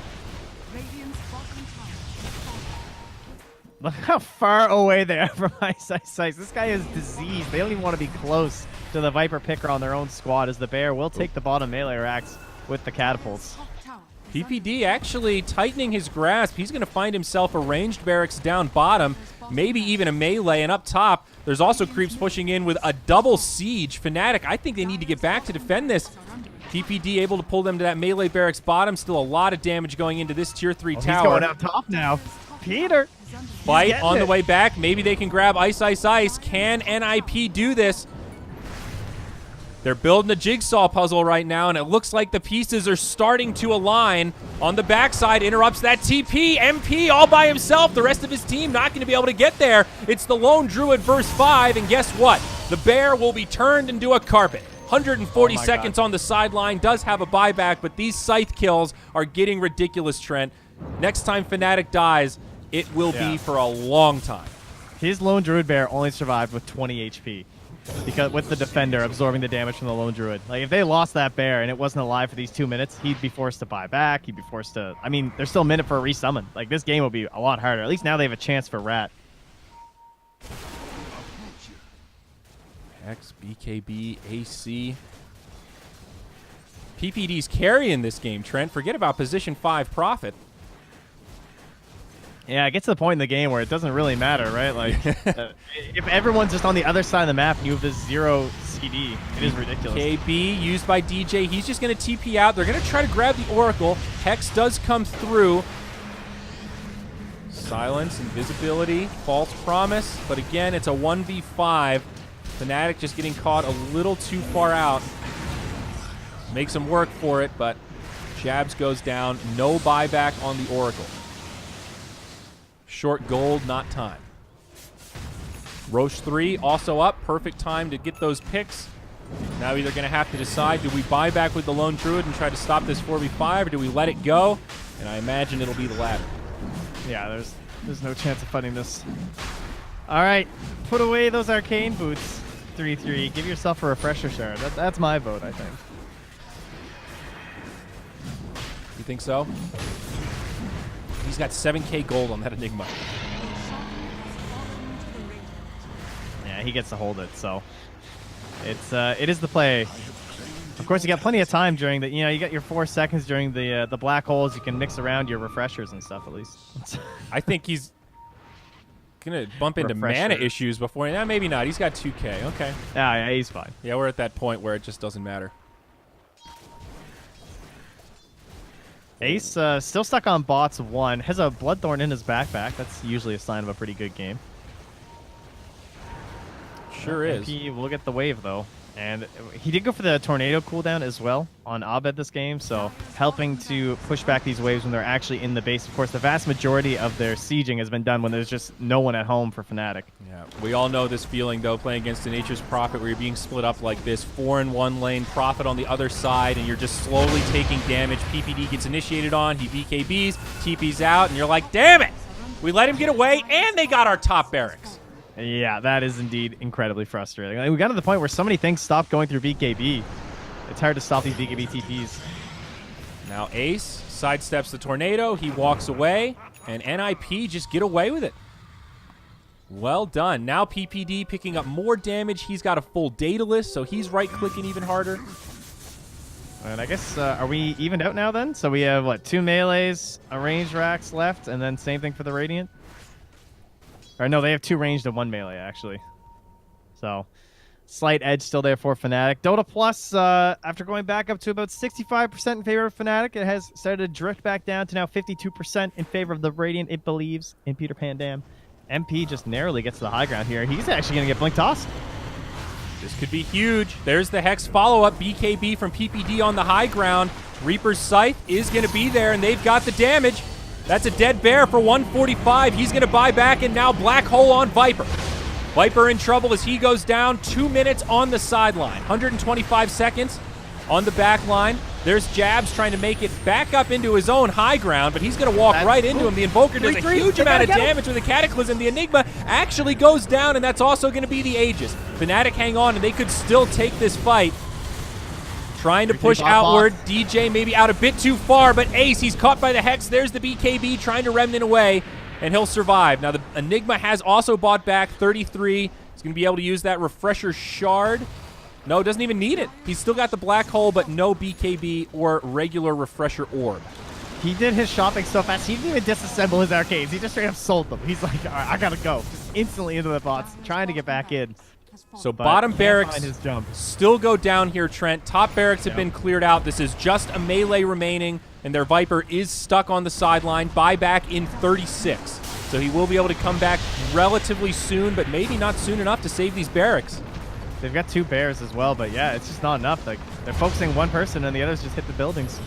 Radiant's bottom tower has fallen. Look how far away they are from Ice Ice Ice. This guy is diseased. They don't even want to be close to the Viper Picker on their own squad, as the bear will take the bottom melee racks with the catapults. Top tower is PPD actually tightening his grasp. He's going to find himself a ranged barracks down bottom, maybe even a melee, and up top, there's also creeps pushing in with a double siege. Fnatic, I think they need to get back to defend this. PPD able to pull them to that melee barracks bottom. Still a lot of damage going into this tier 3 Oh, he's tower. going up top now. Peter. Fight getting on the it. way back. Maybe they can grab Ice, Ice, Ice. Can NIP do this? They're building a jigsaw puzzle right now, and it looks like the pieces are starting to align. On the backside, interrupts that TP. MP all by himself. The rest of his team not going to be able to get there. It's the Lone Druid verse 5, and guess what? The bear will be turned into a carpet. 140 Oh my seconds God. on the sideline. Does have a buyback, but these scythe kills are getting ridiculous, Trent. Next time Fnatic dies, it will Yeah. be for a long time. His Lone Druid bear only survived with 20 HP. Because with the defender absorbing the damage from the Lone Druid. Like, if they lost that bear and it wasn't alive for these 2 minutes, he'd be forced to buy back. He'd be forced to... I mean, there's still a minute for a resummon. Like, this game will be a lot harder. At least now they have a chance for Rat. X, BKB, AC. PPD's carrying this game, Trent. Forget about position 5 profit. Yeah, it gets to the point in the game where it doesn't really matter, right? Like, if everyone's just on the other side of the map and you have this 0 CD, it is ridiculous. KB used by DJ. He's just going to TP out. They're going to try to grab the Oracle. Hex does come through. Silence, invisibility, false promise. But again, it's a 1v5. Fnatic just getting caught a little too far out. Makes him work for it, but Jabs goes down. No buyback on the Oracle. Short gold, not time. Roche 3 also up. Perfect time to get those picks. Now either going to have to decide, do we buy back with the Lone Druid and try to stop this 4v5, or do we let it go? And I imagine it'll be the latter. Yeah, there's no chance of fighting this. All right, put away those arcane boots. 3-3. Give yourself a refresher shard. That's my vote, I think. You think so? He's got 7k gold on that Enigma. Yeah, he gets to hold it, so it is the play. Of course, you got plenty of time during the, you got your 4 seconds during the black holes. You can mix around your refreshers and stuff at least. I think he's gonna bump into mana Refresher. issues before. Maybe not. He's got 2k. Okay. Yeah, he's fine. Yeah, we're at that point where it just doesn't matter. Ace still stuck on bots 1. Has a Bloodthorn in his backpack. That's usually a sign of a pretty good game. Sure is. MP will get the wave though. And he did go for the tornado cooldown as well on Abed this game, so helping to push back these waves when they're actually in the base. Of course, the vast majority of their sieging has been done when there's just no one at home for Fnatic. Yeah, we all know this feeling, though, playing against a Nature's Prophet where you're being split up like this. 4 in one lane, Prophet on the other side, and you're just slowly taking damage. PPD gets initiated on, he BKBs, TP's out, and you're like, damn it! We let him get away, and they got our top barracks. Yeah, that is indeed incredibly frustrating. Like, we got to the point where so many things stopped going through BKB. It's hard to stop these BKB TPs. Now Ace sidesteps the tornado. He walks away, and NIP just get away with it. Well done. Now PPD picking up more damage. He's got a full data list, so he's right-clicking even harder. And I guess, are we evened out now then? So we have, what, 2 melees, a range racks left, and then same thing for the Radiant? Or no, they have 2 ranged and 1 melee, actually. So, slight edge still there for Fnatic. Dota Plus, after going back up to about 65% in favor of Fnatic, it has started to drift back down to now 52% in favor of the Radiant, it believes, in Peter Pan Dam. MP just narrowly gets to the high ground here. He's actually going to get blink tossed. This could be huge. There's the Hex follow-up. BKB from PPD on the high ground. Reaper's Scythe is going to be there, and they've got the damage. That's a dead bear for 145. He's going to buy back, and now Black Hole on Viper. Viper in trouble as he goes down. 2 minutes on the sideline. 125 seconds on the back line. There's Jabs trying to make it back up into his own high ground, but he's going to walk right into him. The Invoker does a huge amount of damage with the Cataclysm. The Enigma actually goes down, and that's also going to be the Aegis. Fnatic hang on, and they could still take this fight. Trying to push outward. DJ maybe out a bit too far, but Ace, he's caught by the Hex. There's the BKB trying to Remnant away, and he'll survive. Now, the Enigma has also bought back 33. He's going to be able to use that Refresher Shard. No, doesn't even need it. He's still got the Black Hole, but no BKB or regular Refresher Orb. He did his shopping so fast, he didn't even disassemble his arcades. He just straight up sold them. He's like, all right, I got to go. Just instantly into the bots, trying to get back in. So bottom barracks his jump. still go down here, Trent. Top barracks have been cleared out. This is just a melee remaining, and their Viper is stuck on the sideline. Buyback in 36. So he will be able to come back relatively soon, but maybe not soon enough to save these barracks. They've got 2 bears as well, but yeah, it's just not enough. Like, they're focusing one person, and the others just hit the buildings.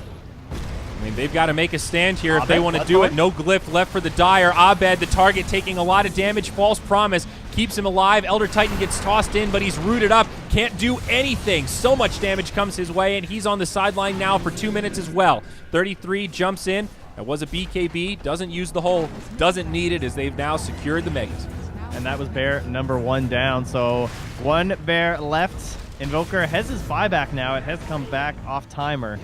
I mean, they've got to make a stand here if they want to do it. No glyph left for the Dire. Abed, the target, taking a lot of damage. False Promise keeps him alive. Elder Titan gets tossed in, but he's rooted up. Can't do anything. So much damage comes his way, and he's on the sideline now for 2 minutes as well. 33 jumps in. That was a BKB. Doesn't use the hole. Doesn't need it as they've now secured the Megas. And that was bear number 1 down. So 1 bear left. Invoker has his buyback now. It has come back off timer.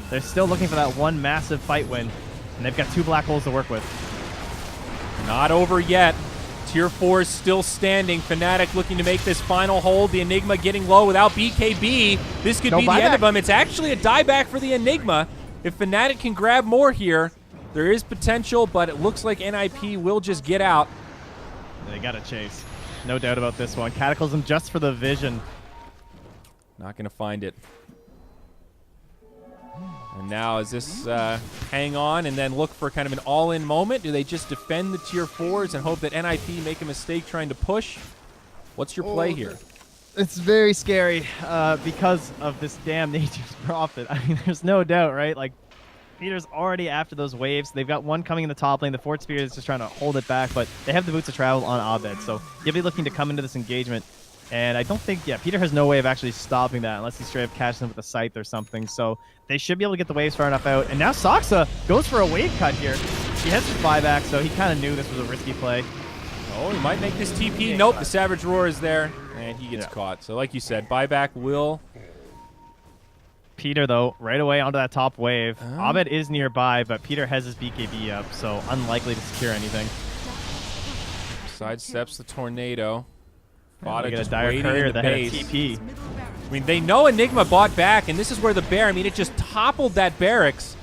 They're still looking for that 1 massive fight win, and they've got 2 black holes to work with. Not over yet. Tier 4 is still standing. Fnatic looking to make this final hold. The Enigma getting low without BKB. This could be the end of them. It's actually a dieback for the Enigma. If Fnatic can grab more here, there is potential, but it looks like NIP will just get out. They got to chase. No doubt about this one. Cataclysm just for the vision. Not going to find it. And now is this hang on and then look for kind of an all-in moment? Do they just defend the tier 4s and hope that NIP make a mistake trying to push? What's your play here? It's very scary because of this damn Nature's Prophet. I mean, there's no doubt, right? Like, Peter's already after those waves. They've got 1 coming in the top lane. The Fort Spirit is just trying to hold it back, but they have the boots of travel on Abed, so you'll be looking to come into this engagement. And I don't think, Peter has no way of actually stopping that unless he straight up catches him with a scythe or something. So they should be able to get the waves far enough out. And now Saksa goes for a wave cut here. He has his buyback, so he kind of knew this was a risky play. Oh, he might make this TP. Nope, the Savage Roar is there, and he gets caught. So like you said, buyback will... Peter, though, right away onto that top wave. Abed is nearby, but Peter has his BKB up, so unlikely to secure anything. Sidesteps the tornado. Bada Get a just dire waiting courier in the that had a base. TP. I mean, they know Enigma bought back, and this is where the bear, I mean, it just toppled that barracks.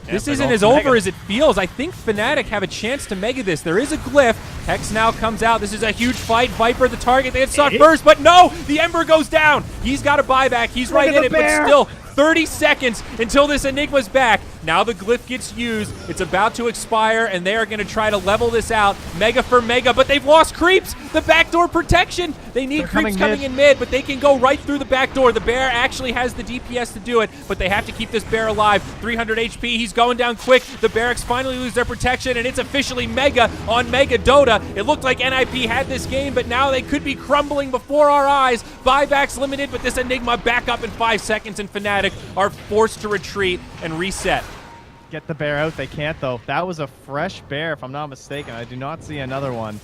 This isn't as over as it feels. I think Fnatic have a chance to mega this. There is a glyph. Hex now comes out. This is a huge fight. Viper, the target. They had sought first, but no! The Ember goes down. He's got a buyback. He's right in it, but still 30 seconds until this Enigma's back. Now the glyph gets used. It's about to expire, and they are going to try to level this out. Mega for Mega, but they've lost creeps. The backdoor protection. They need creeps coming in mid, but they can go right through the back door. The bear actually has the DPS to do it, but they have to keep this bear alive. 300 HP. He's going down quick. The Barracks finally lose their protection, and it's officially Mega on Mega Dota. It looked like NIP had this game, but now they could be crumbling before our eyes. Buybacks limited, but this Enigma back up in 5 seconds, and Fnatic are forced to retreat and reset. Get the bear out. They can't, though. That was a fresh bear, if I'm not mistaken. I do not see another one.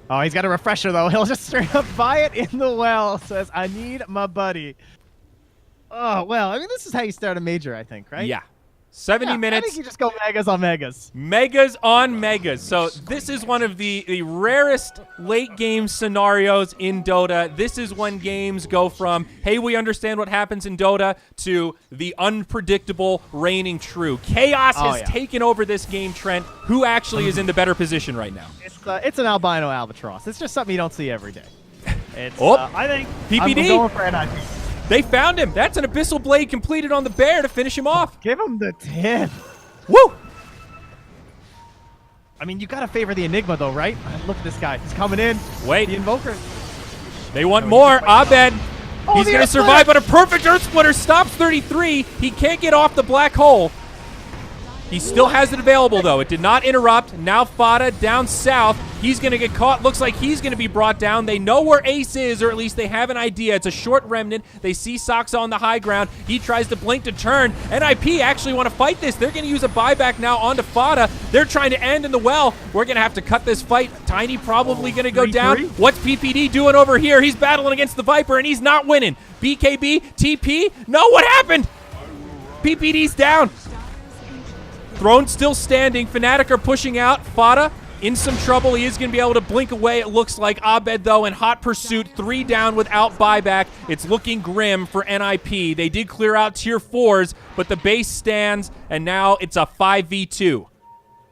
Oh, he's got a refresher, though. He'll just straight up buy it in the well. Says, I need my buddy. Oh, well, I mean, this is how you start a major, I think, right? Yeah. 70 minutes. I think you just go Megas on Megas. Megas on Megas. So this is one of the rarest late game scenarios in Dota. This is when games go from, hey, we understand what happens in Dota, to the unpredictable reigning true. Chaos has taken over this game, Trent. Who actually is in the better position right now? It's an albino albatross. It's just something you don't see every day. It's, I think PPD. I'm going for NIP. They found him. That's an Abyssal Blade completed on the bear to finish him off. Give him the 10. Woo! I mean, you got to favor the Enigma, though, right? Look at this guy. He's coming in. Wait. The Invoker. They want more. Abed. Oh, he's going to survive, but a perfect Earth Splitter stops 33. He can't get off the black hole. He still has it available, though. It did not interrupt. Now Fada down south. He's going to get caught. Looks like he's going to be brought down. They know where Ace is, or at least they have an idea. It's a short remnant. They see Soxa on the high ground. He tries to blink to turn. NIP actually want to fight this. They're going to use a buyback now onto Fada. They're trying to end in the well. We're going to have to cut this fight. Tiny probably going to go down. What's PPD doing over here? He's battling against the Viper, and he's not winning. BKB, TP. No, what happened? PPD's down. Throne still standing. Fnatic are pushing out. Fada in some trouble. He is going to be able to blink away, it looks like. Abed, though, in hot pursuit. 3 down without buyback. It's looking grim for NIP. They did clear out tier 4s, but the base stands, and now it's a 5v2.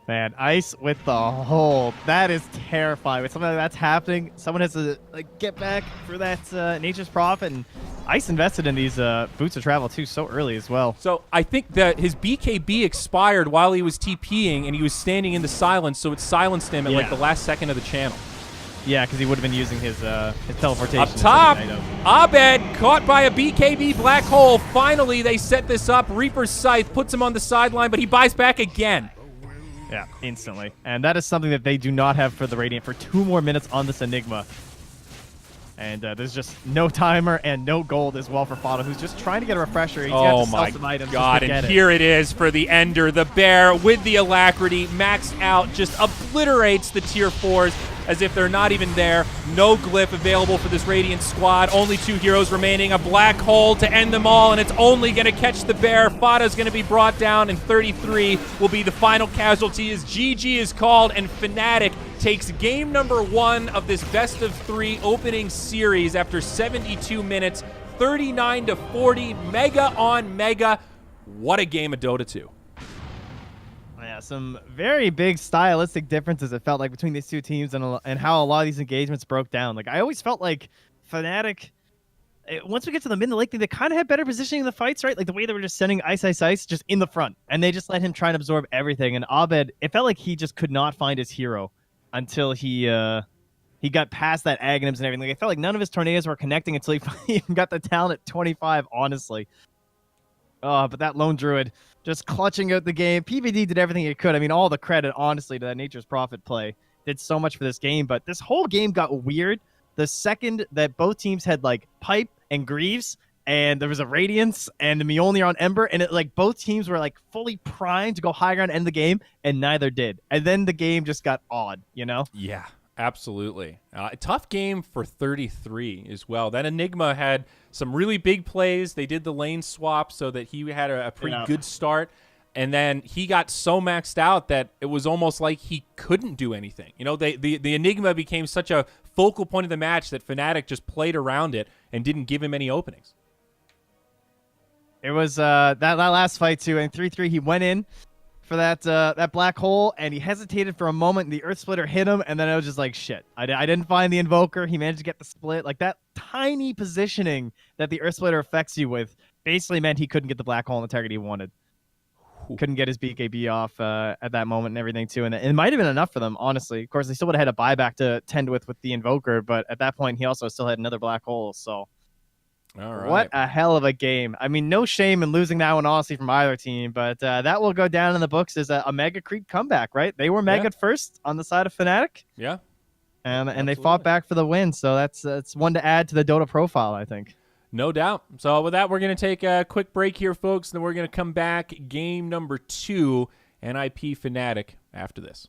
Man, Ice with the hold. That is terrifying. When something like that's happening, someone has to get back for that Nature's Prophet. And Ice invested in these boots of travel, too, so early as well. So I think that his BKB expired while he was TPing, and he was standing in the silence, so it silenced him at like the last second of the channel. Yeah, because he would have been using his teleportation. Up top, Abed caught by a BKB black hole. Finally, they set this up. Reaper's Scythe puts him on the sideline, but he buys back again. Yeah, instantly. And that is something that they do not have for the Radiant for 2 more minutes on this Enigma. And there's just no timer and no gold as well for Fada, who's just trying to get a refresher. He's got to sell some items. God, and here it is for the Ender. The bear with the alacrity, maxed out, just obliterates the tier 4s as if they're not even there. No glyph available for this Radiant squad. Only 2 heroes remaining. A black hole to end them all, and it's only going to catch the bear. Fada's going to be brought down, and 33 will be the final casualty as GG is called, and Fnatic takes game number 1 of this best of 3 opening series after 72 minutes, 39-40, Mega on Mega. What a game of Dota 2. Yeah, some very big stylistic differences it felt like between these 2 teams and how a lot of these engagements broke down. Like, I always felt like Fnatic, once we get to the mid and the late, they kind of had better positioning in the fights, right? Like the way they were just sending Ice just in the front, and they just let him try and absorb everything. And Abed, it felt like he just could not find his hero until he got past that Aghanims and everything. Like, I felt like none of his tornadoes were connecting until he even got the talent at 25, honestly. But that Lone Druid just clutching out the game. PVD did everything he could. I mean, all the credit, honestly, to that Nature's Prophet play. Did so much for this game, but this whole game got weird the second that both teams had, like, Pipe and Greaves, and there was a Radiance and the Mjolnir on Ember, and it, like, both teams were, like, fully primed to go higher and end the game, and neither did. And then the game just got odd, you know? Yeah. Absolutely. Tough game for 33 as well. That Enigma had some really big plays. They did the lane swap so that he had a pretty good start. And then he got so maxed out that it was almost like he couldn't do anything. You know, the Enigma became such a focal point of the match that Fnatic just played around it and didn't give him any openings. It was that last fight, too. And 3-3, he went in for that black hole, and he hesitated for a moment, and the Earth Splitter hit him, and then I was just like, shit. I didn't find the Invoker. He managed to get the split. Like, that tiny positioning that the Earth Splitter affects you with basically meant he couldn't get the black hole on the target he wanted. couldn't get his BKB off at that moment and everything too. And it might have been enough for them, honestly. Of course, they still would have had a buyback to tend with the Invoker, but at that point, he also still had another black hole. So, all right. What a hell of a game. I mean, no shame in losing that one, honestly, from either team, but that will go down in the books as a Mega Creep comeback, right? They were Mega first on the side of Fnatic. Yeah. And they fought back for the win, so that's one to add to the Dota profile, I think. No doubt. So with that, we're going to take a quick break here, folks, and then we're going to come back. Game number 2, NIP Fnatic, after this.